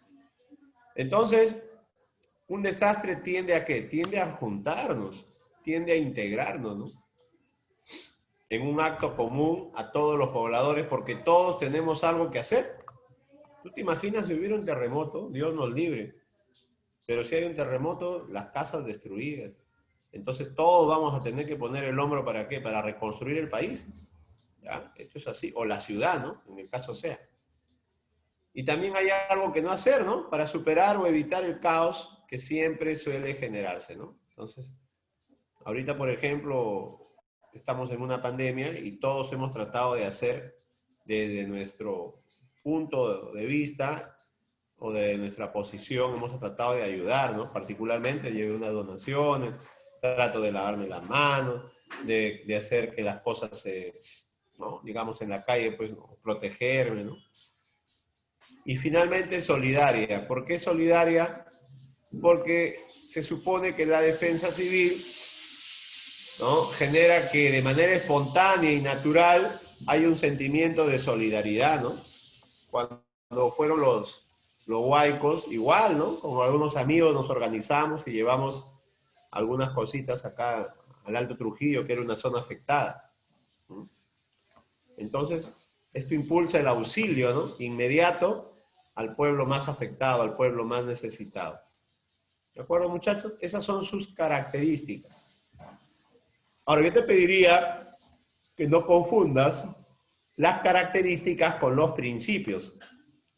S1: Entonces, un desastre tiende a ¿qué? Tiende a juntarnos, tiende a integrarnos, ¿no? En un acto común a todos los pobladores, porque todos tenemos algo que hacer. ¿Tú te imaginas si hubiera un terremoto? Dios nos libre. Pero si hay un terremoto, las casas destruidas. Entonces todos vamos a tener que poner el hombro ¿para qué? Para reconstruir el país. ¿Ya? Esto es así. O la ciudad, ¿no? En el caso sea. Y también hay algo que no hacer, ¿no? Para superar o evitar el caos que siempre suele generarse, ¿no? Entonces, ahorita, por ejemplo, estamos en una pandemia y todos hemos tratado de hacer desde nuestro punto de vista o de nuestra posición, hemos tratado de ayudar, ¿no? Particularmente llevé unas donaciones, trato de lavarme las manos, de hacer que las cosas se, ¿no? Digamos, en la calle, pues, ¿no? Protegerme, ¿no? Y finalmente, solidaria. ¿Por qué solidaria? Porque se supone que la defensa civil, ¿no? Genera que de manera espontánea y natural hay un sentimiento de solidaridad, ¿no? Cuando fueron los huaicos, igual, ¿no? Con algunos amigos nos organizamos y llevamos algunas cositas acá al Alto Trujillo, que era una zona afectada. Entonces, esto impulsa el auxilio, ¿no? Inmediato al pueblo más afectado, al pueblo más necesitado. ¿De acuerdo, muchachos? Esas son sus características. Ahora, yo te pediría que no confundas las características con los principios.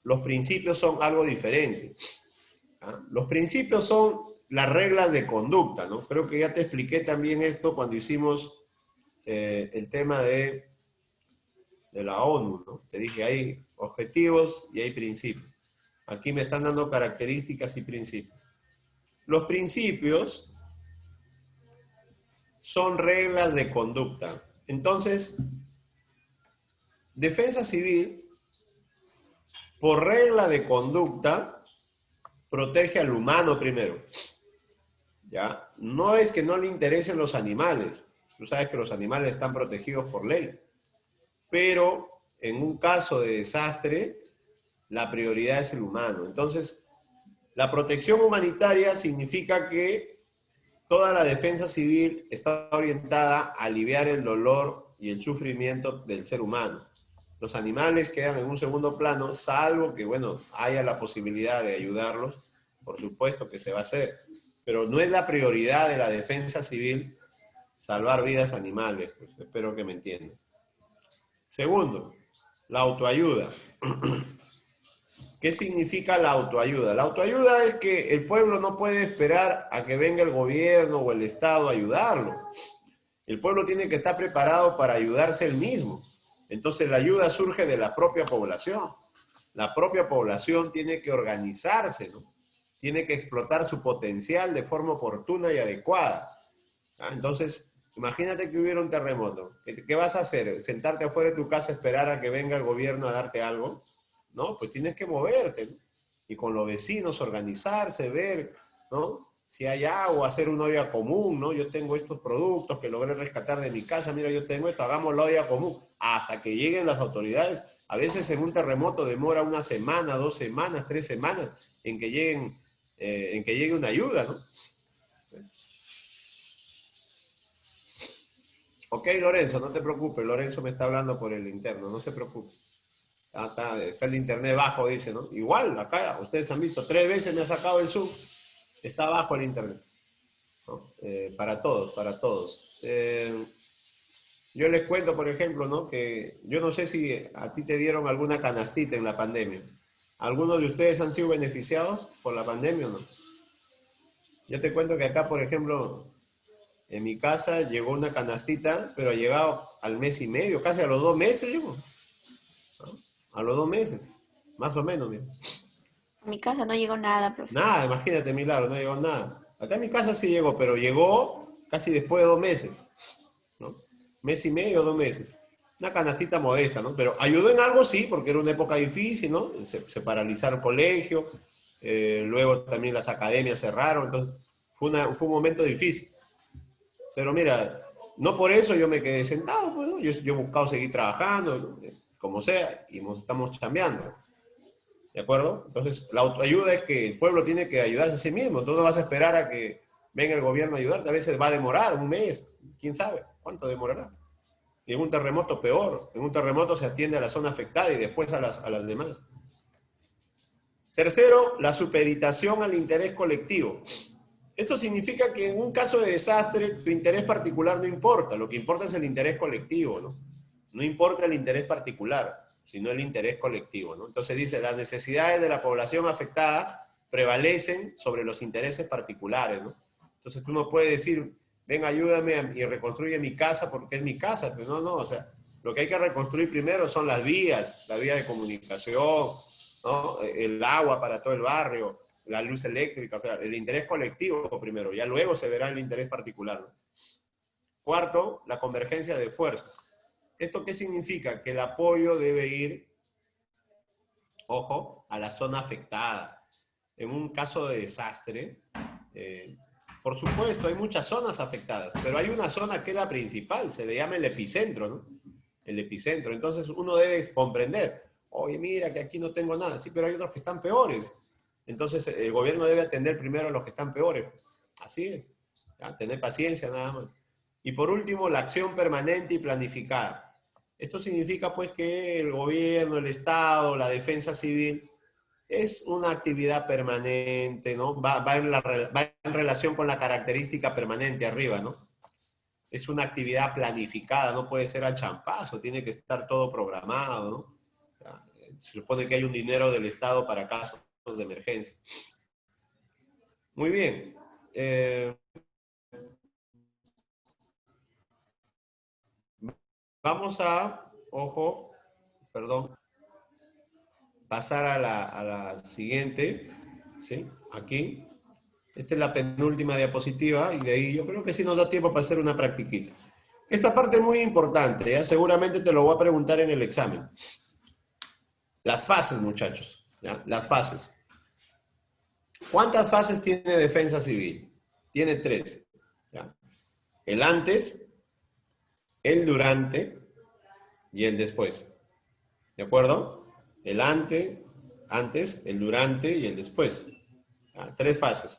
S1: Los principios son algo diferente. ¿Ah? Los principios son las reglas de conducta, ¿no? Creo que ya te expliqué también esto cuando hicimos el tema de la ONU, ¿no? Te dije, hay objetivos y hay principios. Aquí me están dando características y principios. Los principios son reglas de conducta. Entonces, defensa civil, por regla de conducta, protege al humano primero. ¿Ya? No es que no le interesen los animales. Tú sabes que los animales están protegidos por ley. Pero en un caso de desastre, la prioridad es el humano. Entonces, la protección humanitaria significa que toda la defensa civil está orientada a aliviar el dolor y el sufrimiento del ser humano. Los animales quedan en un segundo plano, salvo que, bueno, haya la posibilidad de ayudarlos, por supuesto que se va a hacer. Pero no es la prioridad de la defensa civil salvar vidas animales. Pues, espero que me entiendan. Segundo, la autoayuda. ¿Qué significa la autoayuda? La autoayuda es que el pueblo no puede esperar a que venga el gobierno o el Estado a ayudarlo. El pueblo tiene que estar preparado para ayudarse él mismo. Entonces la ayuda surge de la propia población. La propia población tiene que organizarse, ¿no? Tiene que explotar su potencial de forma oportuna y adecuada. ¿Ah? Entonces, imagínate que hubiera un terremoto. ¿Qué vas a hacer? ¿Sentarte afuera de tu casa a esperar a que venga el gobierno a darte algo? No, pues tienes que moverte, ¿no? Y con los vecinos organizarse, ver, ¿no? Si hay agua, hacer una olla común, ¿no? Yo tengo estos productos que logré rescatar de mi casa, mira, yo tengo esto, hagamos la olla común. Hasta que lleguen las autoridades. A veces en un terremoto demora una semana, 2 semanas, 3 semanas en que llegue una ayuda, ¿no? Ok, Lorenzo, no te preocupes. Lorenzo me está hablando por el interno, no se preocupe. Está el internet bajo, dice, ¿no? Igual, acá, ustedes han visto, 3 veces me ha sacado el Zoom. Está bajo el internet, ¿no? Para todos, para todos. Yo les cuento, por ejemplo, ¿no? Que yo no sé si a ti te dieron alguna canastita en la pandemia. ¿Algunos de ustedes han sido beneficiados por la pandemia o no? Yo te cuento que acá, por ejemplo, en mi casa llegó una canastita, pero ha llegado al mes y medio, casi a los 2 meses llegó. ¿No? A los 2 meses, más o menos, mira.
S4: A mi casa no llegó nada, profe.
S1: Nada, imagínate, Milagro, no llegó nada. Acá en mi casa sí llegó, pero llegó casi después de 2 meses, ¿no? Mes y medio, 2 meses. Una canastita modesta, ¿no? Pero ayudó en algo, sí, porque era una época difícil, ¿no? Se paralizaron colegios, luego también las academias cerraron, entonces fue un momento difícil. Pero mira, no por eso yo me quedé sentado, pues, ¿no? Yo he buscado seguir trabajando, como sea, y nos estamos chambeando. ¿De acuerdo? Entonces, la autoayuda es que el pueblo tiene que ayudarse a sí mismo. Tú no vas a esperar a que venga el gobierno a ayudarte. A veces va a demorar 1 mes. ¿Quién sabe cuánto demorará? Y en un terremoto peor. En un terremoto se atiende a la zona afectada y después a las demás. Tercero, la supeditación al interés colectivo. Esto significa que en un caso de desastre, tu interés particular no importa. Lo que importa es el interés colectivo, ¿no? No importa el interés particular, sino el interés colectivo, ¿no? Entonces dice, las necesidades de la población afectada prevalecen sobre los intereses particulares, ¿no? Entonces tú no puedes decir, ven, ayúdame y reconstruye mi casa porque es mi casa. Pues no, o sea, lo que hay que reconstruir primero son las vías de comunicación, ¿no? El agua para todo el barrio, la luz eléctrica, o sea, el interés colectivo primero, ya luego se verá el interés particular, ¿no? Cuarto, la convergencia de fuerzas. ¿Esto qué significa? Que el apoyo debe ir, ojo, a la zona afectada. En un caso de desastre, por supuesto, hay muchas zonas afectadas, pero hay una zona que es la principal, se le llama el epicentro, ¿no? El epicentro. Entonces uno debe comprender, oye, mira que aquí no tengo nada, sí, pero hay otros que están peores. Entonces el gobierno debe atender primero a los que están peores. Pues. Así es. ¿Ya? Tener paciencia nada más. Y por último, la acción permanente y planificada. Esto significa pues que el gobierno, el Estado, la defensa civil es una actividad permanente, ¿no? Va en relación con la característica permanente arriba, ¿no? es una actividad planificada, no puede ser al champazo, tiene que estar todo programado, ¿no? Se supone que hay un dinero del Estado para casos de emergencia. Muy bien. Vamos a, ojo, perdón, pasar a la siguiente, ¿sí? Aquí. Esta es la penúltima diapositiva y de ahí yo creo que sí nos da tiempo para hacer una practiquita. Esta parte es muy importante, ¿ya? Seguramente te lo voy a preguntar en el examen. Las fases, muchachos, ¿ya? Las fases. ¿Cuántas fases tiene defensa civil? Tiene 3, ¿ya? El antes, el durante y el después. ¿De acuerdo? El antes, el durante y el después. ¿Ya? 3 fases.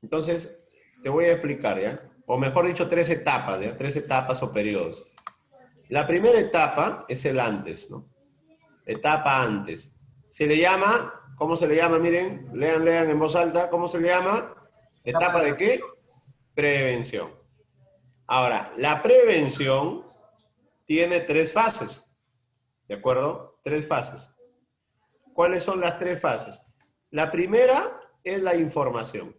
S1: Entonces, te voy a explicar, ¿ya? O mejor dicho, 3 etapas, ¿ya? 3 etapas o periodos. La primera etapa es el antes, ¿no? Etapa antes. Se le llama, ¿cómo se le llama? Miren, lean en voz alta, ¿cómo se le llama? ¿Etapa de qué? Prevención. Ahora, la prevención tiene 3 fases, ¿de acuerdo? 3 fases. ¿Cuáles son las 3 fases? La primera es la información.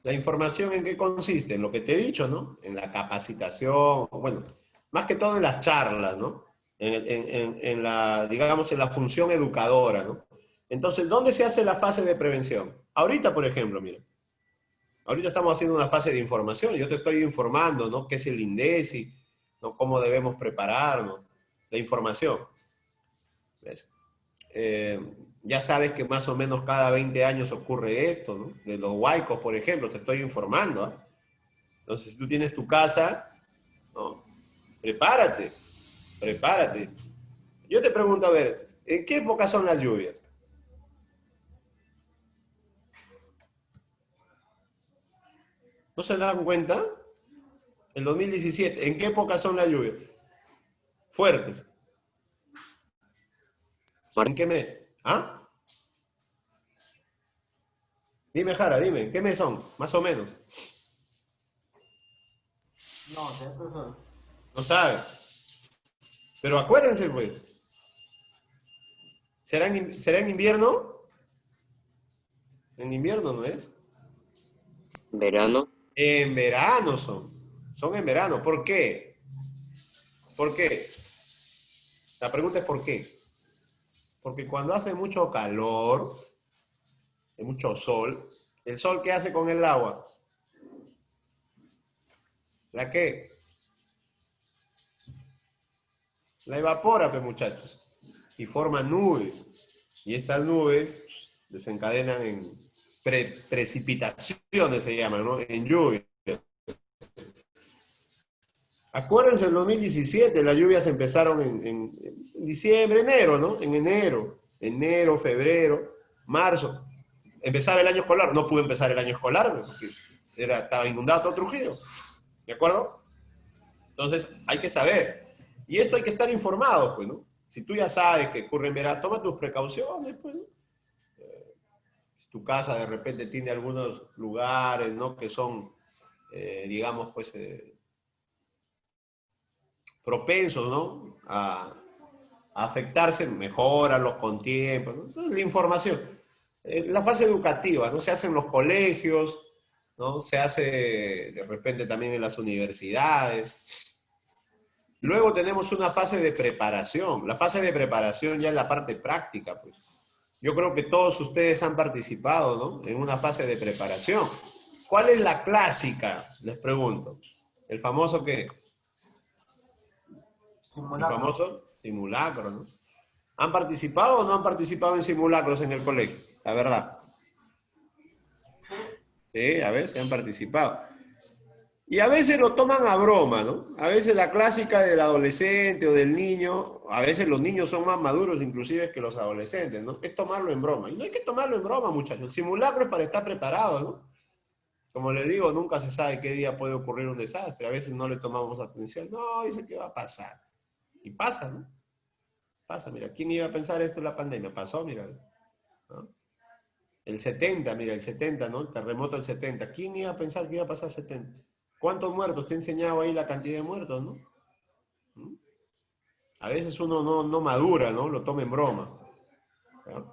S1: ¿La información en qué consiste? En lo que te he dicho, ¿no? En la capacitación, bueno, más que todo en las charlas, ¿no? En la, digamos, en la función educadora, ¿no? Entonces, ¿dónde se hace la fase de prevención? Ahorita, por ejemplo, miren, ahorita estamos haciendo una fase de información, yo te estoy informando, ¿no? ¿Qué es el INDECI? ¿No? ¿Cómo debemos prepararnos? La información. ¿Ves? Ya sabes que más o menos cada 20 años ocurre esto, ¿no? De los huaicos, por ejemplo, te estoy informando, ¿eh? Entonces, si tú tienes tu casa, ¿no? Prepárate, prepárate. Yo te pregunto, a ver, ¿en qué época son las lluvias? ¿No se dan cuenta? El 2017, ¿en qué época son las lluvias? Fuertes. ¿En qué mes? ¿Ah? Dime, Jara, dime, ¿en qué mes son? Más o menos.
S3: No, sé, profesor.
S1: No sabes. Pero acuérdense, pues. ¿Será en invierno? En invierno, ¿no es?
S5: verano,
S1: En verano son. Son en verano. ¿Por qué? ¿Por qué? La pregunta es ¿por qué? Porque cuando hace mucho calor, hay mucho sol, ¿el sol qué hace con el agua? ¿La qué? La evapora, pues, muchachos. Y forma nubes. Y estas nubes desencadenan en precipitaciones, se llaman, ¿no? En lluvia. Acuérdense, en 2017 las lluvias empezaron en diciembre, enero, ¿no? En enero, febrero, marzo. Empezaba el año escolar. No pude empezar el año escolar porque estaba inundado todo Trujillo. ¿De acuerdo? Entonces, hay que saber. Y esto hay que estar informado, pues, ¿no? Si tú ya sabes que ocurre en verano, toma tus precauciones, pues, ¿no? Si tu casa de repente tiene algunos lugares, ¿no? Que son, digamos, pues, propensos, ¿no? A afectarse, mejóralo con tiempo, ¿no? Entonces, la información. La fase educativa, ¿no? Se hace en los colegios, ¿no? Se hace de repente también en las universidades. Luego tenemos una fase de preparación. La fase de preparación ya es la parte práctica, pues. Yo creo que todos ustedes han participado, ¿no? En una fase de preparación. ¿Cuál es la clásica? Les pregunto. ¿El famoso qué? El
S3: Simulacro.
S1: famoso simulacro, ¿no? ¿Han participado o no han participado en simulacros en el colegio? La verdad. Sí, a ver, se han participado. Y a veces lo toman a broma, ¿no? A veces la clásica del adolescente o del niño, a veces los niños son más maduros inclusive que los adolescentes, ¿no? Es tomarlo en broma. Y no hay que tomarlo en broma, muchachos. El simulacro es para estar preparado, ¿no? Como les digo, nunca se sabe qué día puede ocurrir un desastre. A veces no le tomamos atención. No, dice que va a pasar. Y pasa, ¿no? Pasa, mira. ¿Quién iba a pensar esto en la pandemia? Pasó, mira, ¿no? El 70, mira, el 70, ¿no? El terremoto del 70. ¿Quién iba a pensar que iba a pasar 70? ¿Cuántos muertos? Te he enseñado ahí la cantidad de muertos, ¿no? ¿Mm? A veces uno no madura, ¿no? Lo toma en broma. ¿Ya?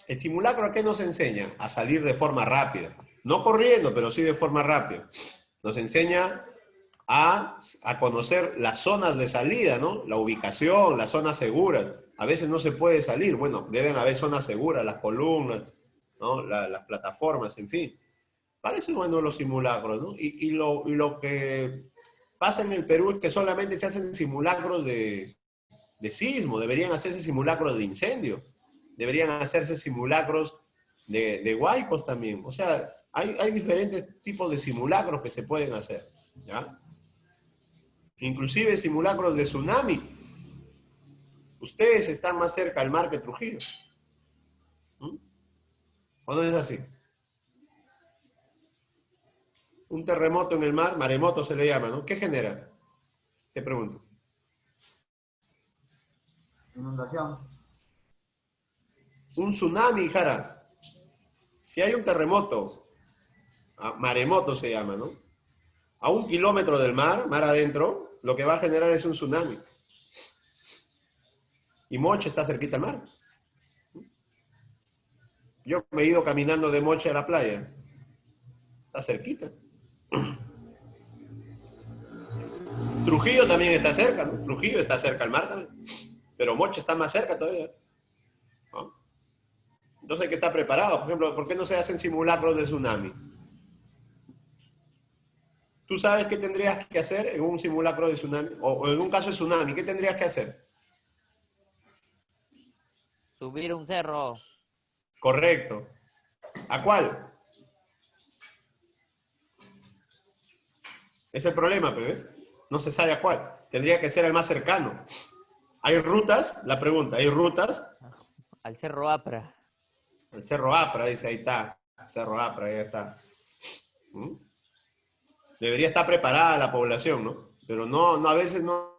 S1: El simulacro, ¿a qué nos enseña? A salir de forma rápida. No corriendo, pero sí de forma rápida. Nos enseña a conocer las zonas de salida, ¿no? La ubicación, las zonas seguras. A veces no se puede salir. Bueno, deben haber zonas seguras, las columnas, ¿no? Las plataformas, en fin. Para eso es bueno los simulacros, ¿no? Y lo que pasa en el Perú es que solamente se hacen simulacros de sismo, deberían hacerse simulacros de incendio, deberían hacerse simulacros de huaicos también. O sea, hay diferentes tipos de simulacros que se pueden hacer, ¿ya? Inclusive simulacros de tsunami. Ustedes están más cerca al mar que Trujillo. ¿Mm? ¿O no es así? Un terremoto en el mar, maremoto se le llama, ¿no? ¿Qué genera? Te pregunto.
S3: Inundación.
S1: Un tsunami, Jara. Si hay un terremoto, maremoto se llama, ¿no? A 1 kilómetro del mar, mar adentro, lo que va a generar es un tsunami. Y Moche está cerquita al mar. Yo me he ido caminando de Moche a la playa. Está cerquita. Trujillo también está cerca, ¿no? Trujillo está cerca al mar también. Pero Moche está más cerca todavía, ¿no? Entonces hay que estar preparado. Por ejemplo, ¿por qué no se hacen simulacros de tsunami? ¿Tú sabes qué tendrías que hacer en un simulacro de tsunami? O en un caso de tsunami, ¿qué tendrías que hacer?
S6: Subir un cerro.
S1: Correcto. ¿A cuál? Es el problema, ¿ves? No se sabe a cuál. Tendría que ser el más cercano. ¿Hay rutas? La pregunta, ¿hay rutas?
S6: Al cerro Apra.
S1: El Cerro Apra, dice, ahí está. Cerro Apra, ahí está. ¿Mm? Debería estar preparada la población, ¿no? Pero no, a veces no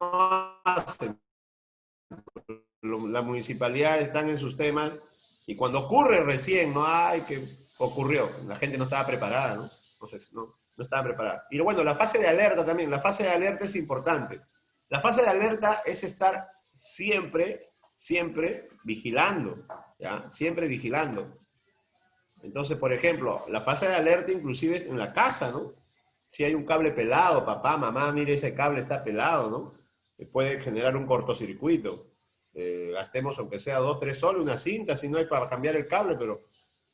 S1: hacen. Las municipalidades están en sus temas y cuando ocurre recién, no hay que ocurrió. La gente no estaba preparada, ¿no? Entonces, no estaba preparada. Y bueno, la fase de alerta también. La fase de alerta es importante. La fase de alerta es estar siempre vigilando, ¿ya? Siempre vigilando. Entonces, por ejemplo, la fase de alerta inclusive es en la casa, ¿no? Si hay un cable pelado, papá, mamá, mire, ese cable está pelado, ¿no? Puede generar un cortocircuito. Gastemos aunque sea 2, 3 soles, una cinta, si no hay para cambiar el cable, pero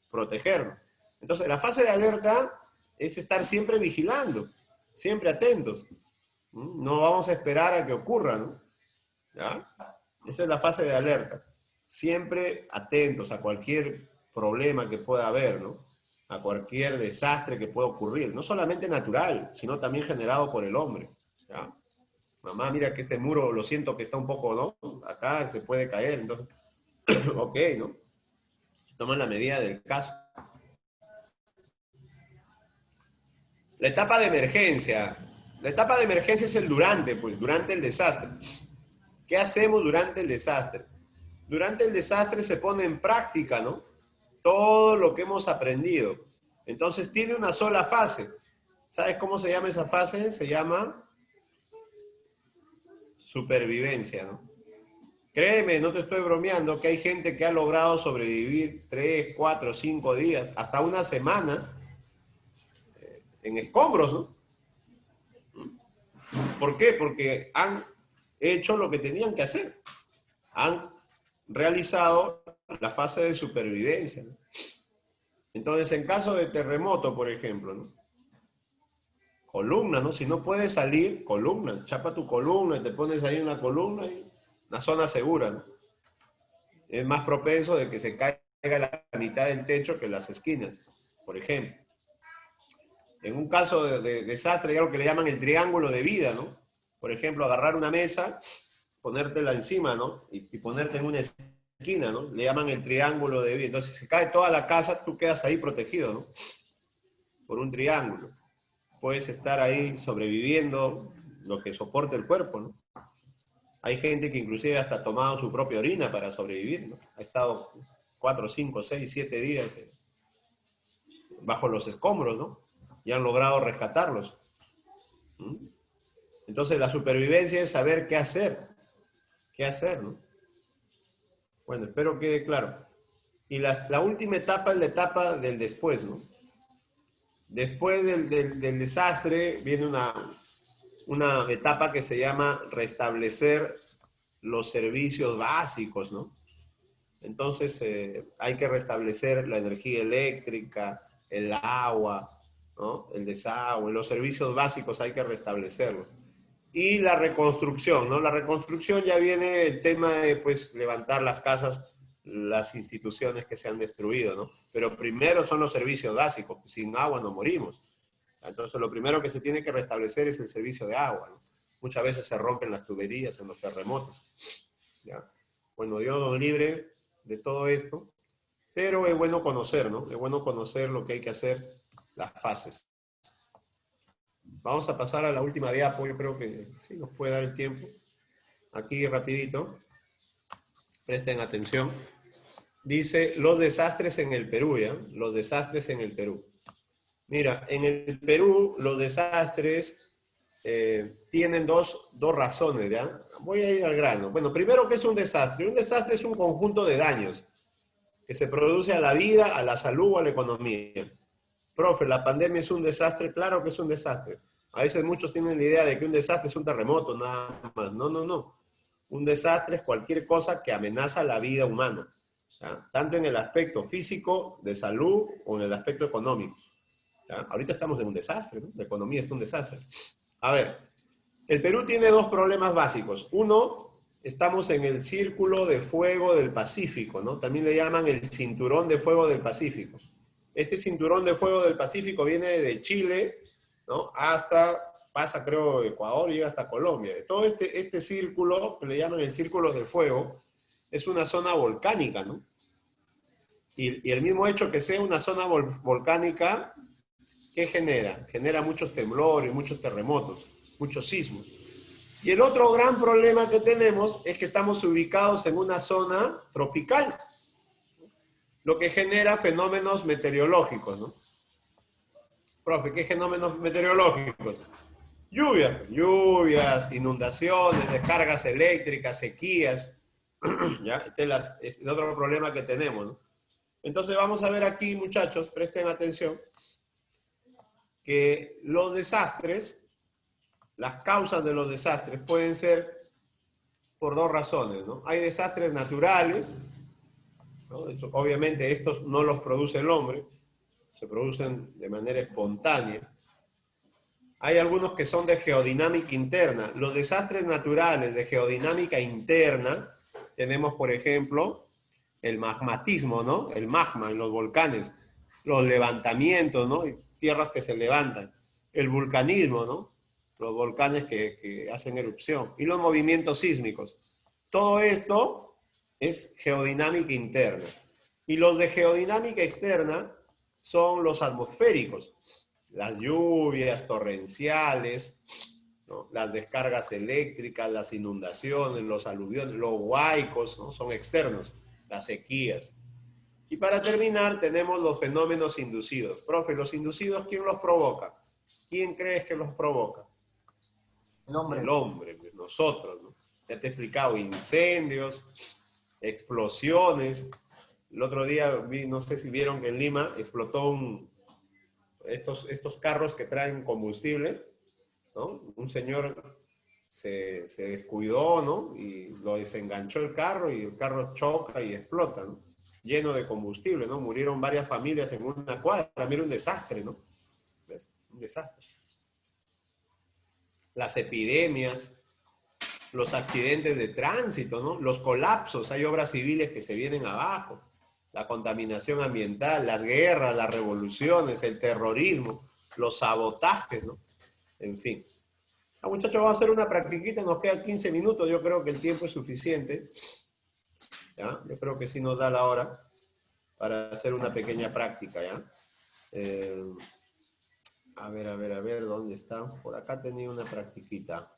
S1: protegerlo. Entonces, la fase de alerta es estar siempre vigilando, siempre atentos. No vamos a esperar a que ocurra, ¿no? ¿Ya? Esa es la fase de alerta. Siempre atentos a cualquier problema que pueda haber, ¿no? A cualquier desastre que pueda ocurrir. No solamente natural, sino también generado por el hombre. ¿Ya? Mamá, mira que este muro, lo siento que está un poco, ¿no? Acá se puede caer, entonces, ok, ¿no? Se toman la medida del caso. La etapa de emergencia. La etapa de emergencia es el durante, pues, durante el desastre. ¿Qué hacemos durante el desastre? Durante el desastre se pone en práctica, ¿no? Todo lo que hemos aprendido. Entonces tiene una sola fase. ¿Sabes cómo se llama esa fase? Se llama supervivencia, ¿no? Créeme, no te estoy bromeando, que hay gente que ha logrado sobrevivir 3, 4, 5 días, hasta una semana en escombros, ¿no? ¿Por qué? Porque han hecho lo que tenían que hacer. Han realizado la fase de supervivencia, ¿no? Entonces, en caso de terremoto, por ejemplo, ¿no? Columna, ¿no? Si no puedes salir, columna. Chapa tu columna y te pones ahí en una columna y una zona segura, ¿no? Es más propenso de que se caiga la mitad del techo que las esquinas, por ejemplo. En un caso de desastre hay algo que le llaman el triángulo de vida, ¿no? Por ejemplo, agarrar una mesa, ponértela encima, ¿no? Y ponerte en una esquina, ¿no? Le llaman el triángulo de vida. Entonces, si se cae toda la casa, tú quedas ahí protegido, ¿no? Por un triángulo. Puedes estar ahí sobreviviendo lo que soporte el cuerpo, ¿no? Hay gente que inclusive hasta ha tomado su propia orina para sobrevivir, ¿no? Ha estado 4, 5, 6, 7 días bajo los escombros, ¿no? Y han logrado rescatarlos. ¿Mm? Entonces la supervivencia es saber qué hacer. ¿Qué hacer, no? Bueno, espero que, claro. Y la última etapa es la etapa del después, ¿no? Después del desastre viene una etapa que se llama restablecer los servicios básicos, ¿no? Entonces hay que restablecer la energía eléctrica, el agua, ¿no? El desagüe, los servicios básicos hay que restablecerlos. Y la reconstrucción, ¿no? La reconstrucción ya viene el tema de, pues, levantar las casas, las instituciones que se han destruido, ¿no? Pero primero son los servicios básicos. Sin agua no morimos. Entonces, lo primero que se tiene que restablecer es el servicio de agua, ¿no? Muchas veces se rompen las tuberías en los terremotos, ¿ya? Bueno, Dios nos libre de todo esto, pero es bueno conocer, ¿no? Es bueno conocer lo que hay que hacer, las fases. Vamos a pasar a la última diapo, yo creo que sí nos puede dar el tiempo. Aquí rapidito, presten atención. Dice, los desastres en el Perú, ¿ya? Los desastres en el Perú. Mira, en el Perú los desastres tienen dos razones, ¿ya? Voy a ir al grano. Bueno, primero, ¿qué es un desastre? Un desastre es un conjunto de daños que se produce a la vida, a la salud o a la economía. Profe, ¿la pandemia es un desastre? Claro que es un desastre. A veces muchos tienen la idea de que un desastre es un terremoto, nada más. No, no, no. Un desastre es cualquier cosa que amenaza la vida humana, ¿ya? Tanto en el aspecto físico, de salud, o en el aspecto económico, ¿ya? Ahorita estamos en un desastre, ¿no? La economía está un desastre. A ver, el Perú tiene dos problemas básicos. Uno, estamos en el círculo de fuego del Pacífico, ¿no? También le llaman el cinturón de fuego del Pacífico. Este cinturón de fuego del Pacífico viene de Chile, ¿no? Pasa creo Ecuador y llega hasta Colombia. Todo este círculo, que le llaman el círculo de fuego, es una zona volcánica, ¿no? Y el mismo hecho que sea una zona volcánica, ¿qué genera? Genera muchos temblores, muchos terremotos, muchos sismos. Y el otro gran problema que tenemos es que estamos ubicados en una zona tropical, lo que genera fenómenos meteorológicos, ¿no? Profe, ¿qué fenómenos meteorológicos? Lluvias, inundaciones, descargas eléctricas, sequías, ¿ya? Este es el otro problema que tenemos, ¿no? Entonces vamos a ver aquí, muchachos, presten atención, que los desastres, las causas de los desastres pueden ser por dos razones, ¿no? Hay desastres naturales, ¿no? Obviamente estos no los produce el hombre, se producen de manera espontánea. Hay algunos que son de geodinámica interna. Los desastres naturales de geodinámica interna, tenemos por ejemplo el magmatismo, ¿no? El magma en los volcanes, los levantamientos, ¿no? Tierras que se levantan, el vulcanismo, ¿no? Los volcanes que hacen erupción, y los movimientos sísmicos. Todo esto es geodinámica interna. Y los de geodinámica externa son los atmosféricos. Las lluvias torrenciales, ¿no? Las descargas eléctricas, las inundaciones, los aluviones, los huaicos, ¿no? Son externos, las sequías. Y para terminar tenemos los fenómenos inducidos. Profe, ¿los inducidos quién los provoca? ¿Quién crees que los provoca?
S3: El hombre.
S1: El hombre, pues nosotros, ¿no? Ya te he explicado, incendios, explosiones. El otro día vi, no sé si vieron que en Lima explotó estos carros que traen combustible, ¿no? Un señor se descuidó, ¿no? Y lo desenganchó el carro y el carro choca y explota, ¿no? Lleno de combustible, ¿no? Murieron varias familias en una cuadra. Mira, un desastre, ¿no? ¿Ves? Un desastre. Las epidemias, los accidentes de tránsito, ¿no? Los colapsos, hay obras civiles que se vienen abajo, la contaminación ambiental, las guerras, las revoluciones, el terrorismo, los sabotajes, ¿no? En fin. Muchachos, vamos a hacer una practiquita, nos quedan 15 minutos, yo creo que el tiempo es suficiente. ¿Ya? Yo creo que sí nos da la hora para hacer una pequeña práctica, ¿ya? A ver, ¿dónde está? Por acá tenía una practiquita.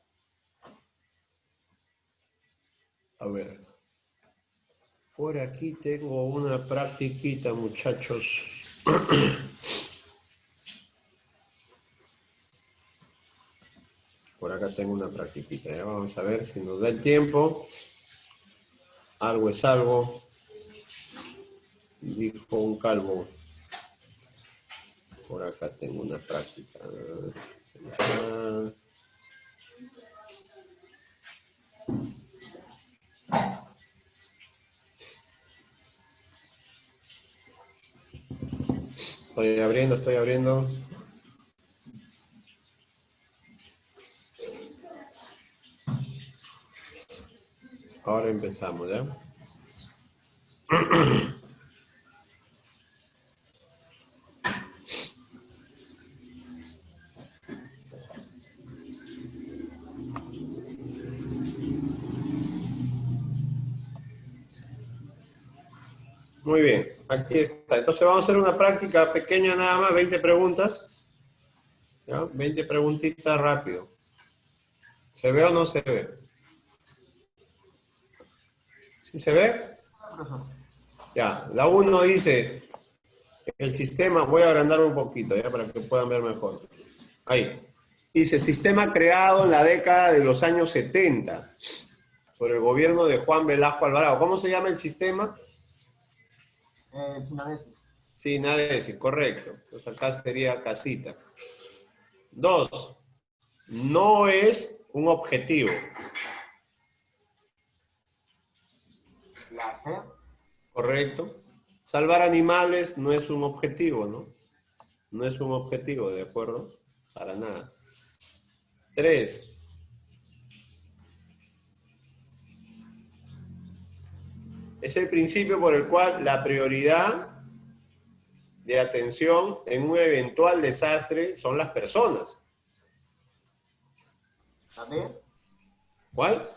S1: A ver. Por aquí tengo una practiquita, muchachos. Por acá tengo una practiquita. Ya vamos a ver si nos da el tiempo. Algo es algo. Dijo un calvo. Por acá tengo una práctica. Estoy abriendo, estoy abriendo. Ahora empezamos, ¿ya? Muy bien, aquí está. Entonces vamos a hacer una práctica pequeña nada más, 20 preguntas. ¿Ya? 20 preguntitas rápido. ¿Se ve o no se ve? ¿Sí se ve? Ya, la 1 dice, el sistema, voy a agrandar un poquito, ya, para que puedan ver mejor. Ahí. Dice, sistema creado en la década de los años 70 por el gobierno de Juan Velasco Alvarado. ¿Cómo se llama el sistema?
S3: Sinadesi.
S1: Sí, Nadesi, correcto. Entonces acá sería casita. 2. No es un objetivo.
S3: La C.
S1: Correcto. Salvar animales no es un objetivo, ¿no? No es un objetivo, ¿de acuerdo? Para nada. 3. Es el principio por el cual la prioridad de atención en un eventual desastre son las personas.
S3: La B.
S1: ¿Cuál?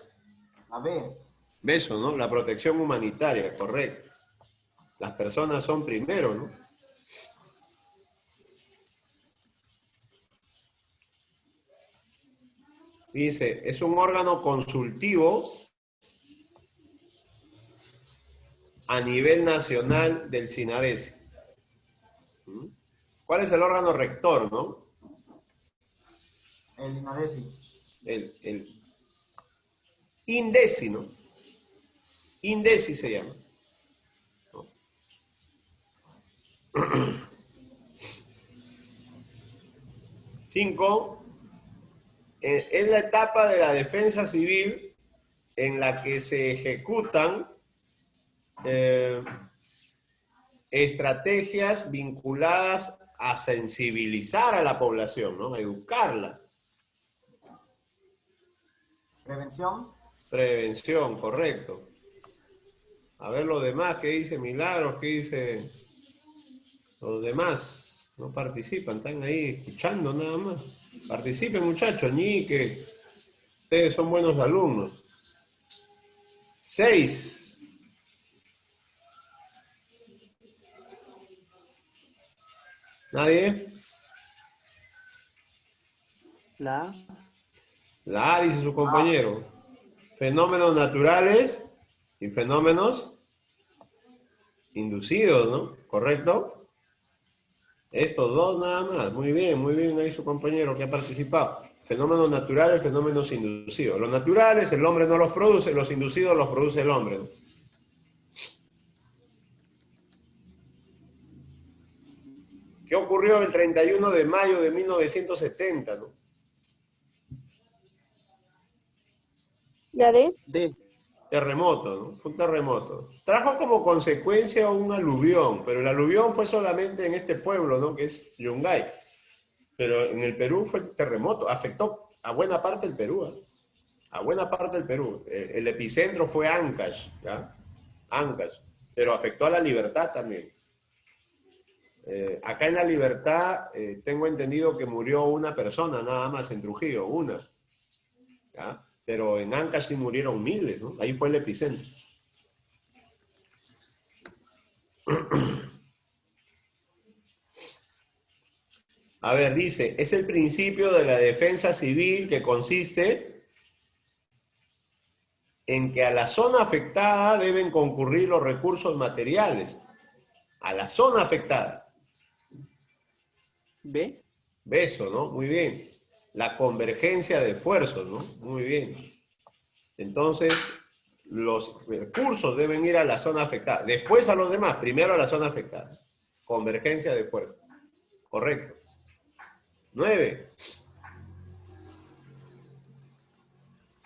S3: La B.
S1: Beso, ¿no? La protección humanitaria, correcto. Las personas son primero, ¿no? Dice, es un órgano consultivo a nivel nacional del SINADESI. ¿Cuál es el órgano rector, no?
S3: El Sinadesi.
S1: El INDECI, ¿no? INDECI se llama. ¿No? 5. Es la etapa de la defensa civil en la que se ejecutan estrategias vinculadas a sensibilizar a la población, ¿no? A educarla.
S3: Prevención.
S1: Prevención, correcto. A ver los demás, ¿qué dice Milagros? ¿Qué dice los demás? No participan, están ahí escuchando nada más. Participen, muchachos, ni que ustedes son buenos alumnos. 6. ¿Nadie?
S7: La
S1: La A, dice su compañero. Fenómenos naturales y fenómenos inducidos, ¿no? ¿Correcto? Estos dos nada más. Muy bien ahí su compañero que ha participado. Fenómenos naturales, fenómenos inducidos. Los naturales el hombre no los produce, los inducidos los produce el hombre, ¿no? ¿Qué ocurrió el 31 de mayo de 1970, no?
S4: ¿La D?
S7: D.
S1: Terremoto, ¿no? Fue un terremoto. Trajo como consecuencia un aluvión, pero el aluvión fue solamente en este pueblo, ¿no? Que es Yungay. Pero en el Perú fue terremoto, afectó a buena parte del Perú, ¿eh? A buena parte del Perú. El epicentro fue Ancash, ¿ya? Ancash, pero afectó a La Libertad también. Acá en La Libertad tengo entendido que murió una persona nada más en Trujillo, una. ¿Ya? Pero en Ancash sí murieron miles, ¿no? Ahí fue el epicentro. A ver, dice, es el principio de la defensa civil que consiste en que a la zona afectada deben concurrir los recursos materiales. A la zona afectada.
S7: B.
S1: Beso, ¿no? Muy bien. La convergencia de esfuerzos, ¿no? Muy bien. Entonces, los recursos deben ir a la zona afectada. Después a los demás, primero a la zona afectada. Convergencia de esfuerzos. Correcto. 9.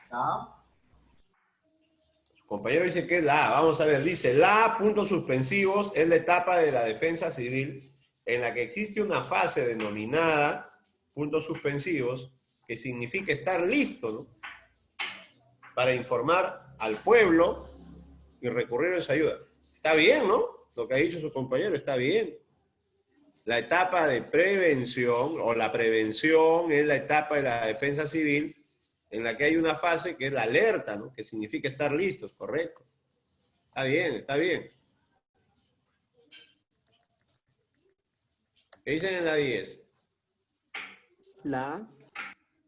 S3: ¿Ya?
S1: Compañero dice que es la A. Vamos a ver, dice, la A, puntos suspensivos, es la etapa de la defensa civil en la que existe una fase denominada puntos suspensivos, que significa estar listo, ¿no? Para informar al pueblo y recurrir a esa ayuda. Está bien, ¿no? Lo que ha dicho su compañero está bien. La etapa de prevención o la prevención es la etapa de la defensa civil en la que hay una fase que es la alerta, ¿no? Que significa estar listos, correcto. Está bien, está bien. ¿Qué dicen en la 10?
S7: La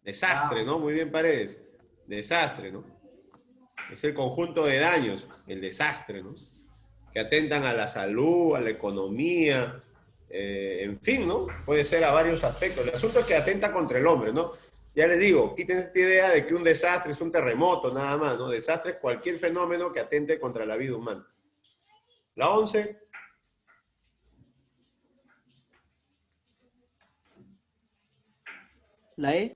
S1: Desastre, ¿no? Muy bien, Paredes. Desastre, ¿no? Es el conjunto de daños, el desastre, ¿no? Que atentan a la salud, a la economía, en fin, ¿no? Puede ser a varios aspectos. El asunto es que atenta contra el hombre, ¿no? Ya les digo, quiten esta idea de que un desastre es un terremoto, nada más, ¿no? Desastre es cualquier fenómeno que atente contra la vida humana. La 11.
S7: la E.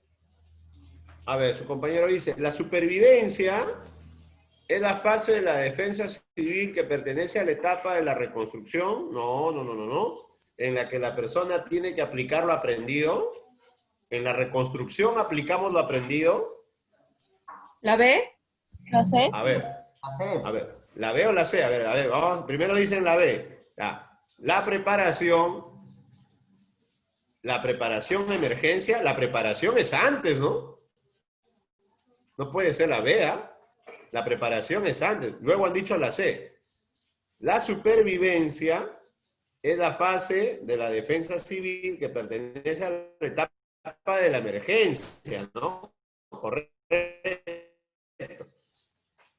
S1: A ver, su compañero dice, la supervivencia es la fase de la defensa civil que pertenece a la etapa de la reconstrucción. No, no, no, no, no. En la que la persona tiene que aplicar lo aprendido. En la reconstrucción aplicamos lo aprendido.
S4: ¿La B? ¿La C?
S1: A ver,
S3: Hacer.
S1: a ver. ¿La B o la C? A ver, vamos. Primero dicen la B. Ya. La preparación de emergencia, la preparación es antes, ¿no? No puede ser la B, ¿ah? La preparación es antes. Luego han dicho la C. La supervivencia es la fase de la defensa civil que pertenece a la etapa de la emergencia, ¿no? Correcto.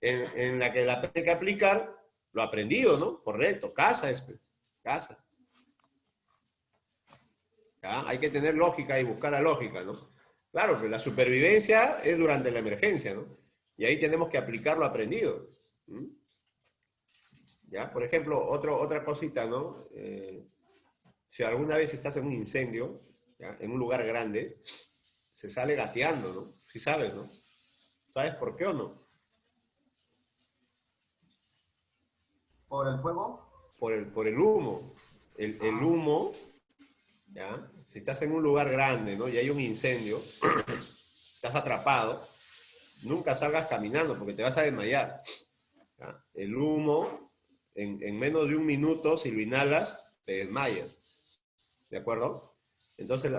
S1: En la que la tiene que aplicar lo aprendido, ¿no? Correcto. Casa es, casa. ¿Ya? Hay que tener lógica y buscar la lógica, ¿no? Claro, que la supervivencia es durante la emergencia, ¿no? Y ahí tenemos que aplicar lo aprendido. ¿Mm? ¿Ya? Por ejemplo, otra cosita, ¿no? Si alguna vez estás en un incendio, ¿ya? En un lugar grande, se sale gateando, ¿no? Sí sabes, ¿no? ¿Sabes por qué o no?
S3: ¿Por el fuego?
S1: Por el humo. El humo, ¿ya? Si estás en un lugar grande, ¿no? Y hay un incendio, estás atrapado, nunca salgas caminando porque te vas a desmayar. ¿Ya? El humo, en menos de un minuto, si lo inhalas, te desmayas. ¿De acuerdo? Entonces,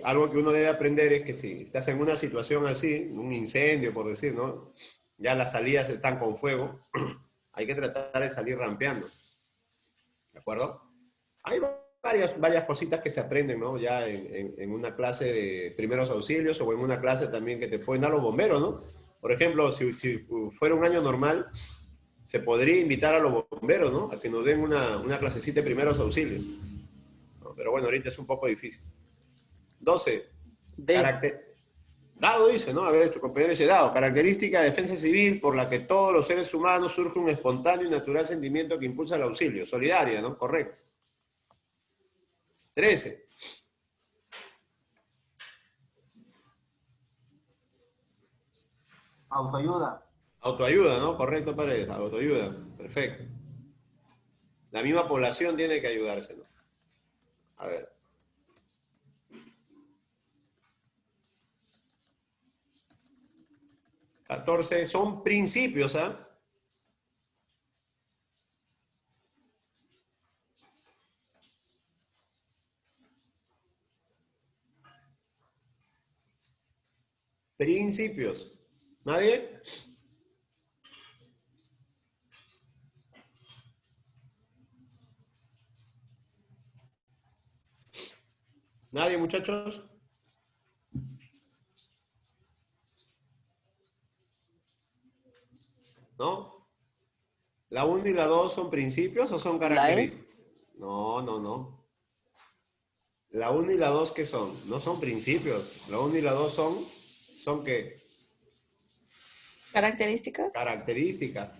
S1: algo que uno debe aprender es que si estás en una situación así, un incendio, por decir, ¿no? Ya las salidas están con fuego, hay que tratar de salir rampeando. ¿De acuerdo? Hay varias cositas que se aprenden, ¿no? Ya en una clase de primeros auxilios o en una clase también que te pueden dar los bomberos, ¿no? Por ejemplo, si fuera un año normal, se podría invitar a los bomberos, ¿no? A que nos den una clasecita de primeros auxilios. ¿No? Pero bueno, ahorita es un poco difícil. 12.
S7: D.
S1: Dado dice, ¿no? A ver, tu compañero dice, dado, característica de defensa civil por la que todos los seres humanos surge un espontáneo y natural sentimiento que impulsa el auxilio. Solidaria, ¿no? Correcto. 13.
S3: Autoayuda.
S1: Autoayuda, ¿no? Correcto, Paredes. Autoayuda. Perfecto. La misma población tiene que ayudarse, ¿no? A ver. 14 son principios, ¿ah? Principios. ¿Nadie? ¿Nadie, muchachos? ¿No? ¿La 1 y la 2 son principios o son
S7: La E.
S1: características? No, no, no. La 1 y la 2, ¿qué son? No son principios. La 1 y la 2 ¿son qué?
S4: Características.
S1: Características.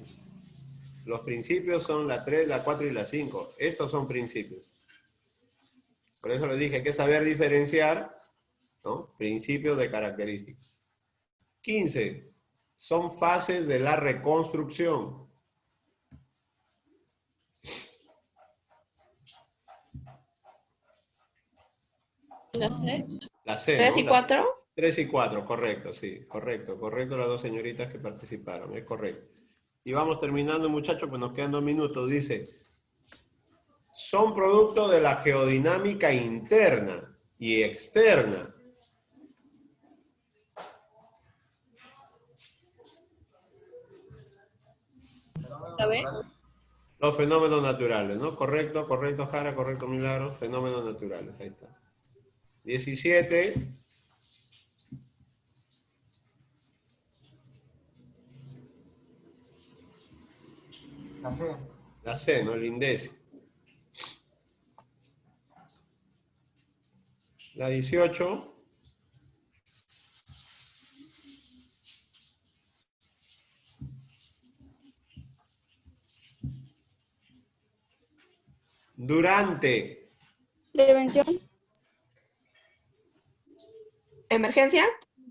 S1: Los principios son la 3, la 4 y la 5. Estos son principios. Por eso les dije, hay que saber diferenciar, ¿no? Principios de características. 15. Son fases de la reconstrucción.
S4: La C.
S1: La C,
S4: 3
S1: ¿no?
S4: y 4.
S1: 3 y 4, correcto, sí, correcto, correcto las dos señoritas que participaron, es correcto. Y vamos terminando, muchachos, pues nos quedan 2 minutos. Dice, son producto de la geodinámica interna y externa.
S4: La B.
S1: Los fenómenos naturales, ¿no? Correcto, correcto, Jara, correcto, Milagros, fenómenos naturales, ahí está. 17.
S3: La C.
S1: La C, ¿no? El INDECI. La 18. Durante.
S4: Prevención. Emergencia.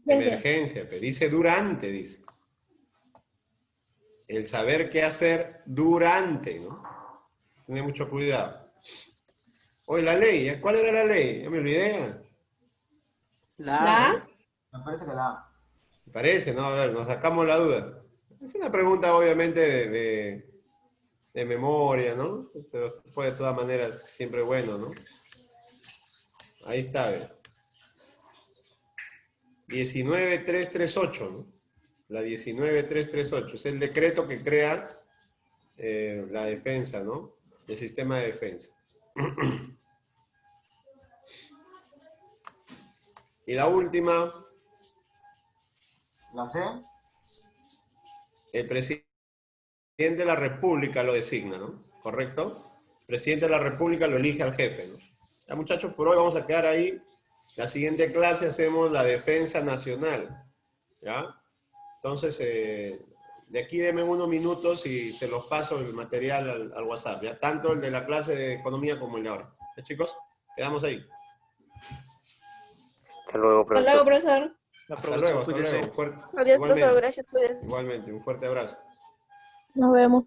S1: Emergencia, pero dice durante, dice. El saber qué hacer durante, ¿no? Tiene mucho cuidado. Hoy la ley, ¿eh? ¿Cuál era la ley? Ya me olvidé.
S4: La A.
S3: Me parece que la A.
S1: Me parece, ¿no? A ver, nos sacamos la duda. Es una pregunta obviamente de memoria, ¿no? Pero fue de todas maneras siempre bueno, ¿no? Ahí está, ¿ves? 19338, ¿no? La 19338 es el decreto que crea la defensa, ¿no? El sistema de defensa. Y la última,
S3: La C.
S1: el presidente de la República lo designa, ¿no? ¿Correcto? El presidente de la República lo elige al jefe, ¿no? Ya, muchachos, por hoy vamos a quedar ahí. La siguiente clase hacemos la defensa nacional, ¿ya? Entonces, de aquí denme unos minutos y se los paso el material al WhatsApp, ¿ya? Tanto el de la clase de economía como el de ahora. ¿Ya, chicos? Quedamos ahí.
S5: Hasta luego,
S4: Hasta luego,
S5: profesor.
S4: profesor.
S1: Hasta luego, hasta luego. Un fuerte-
S4: Adiós,
S1: igualmente,
S4: profesor. Gracias. Cuídense.
S1: igualmente, un fuerte abrazo.
S4: Nos vemos.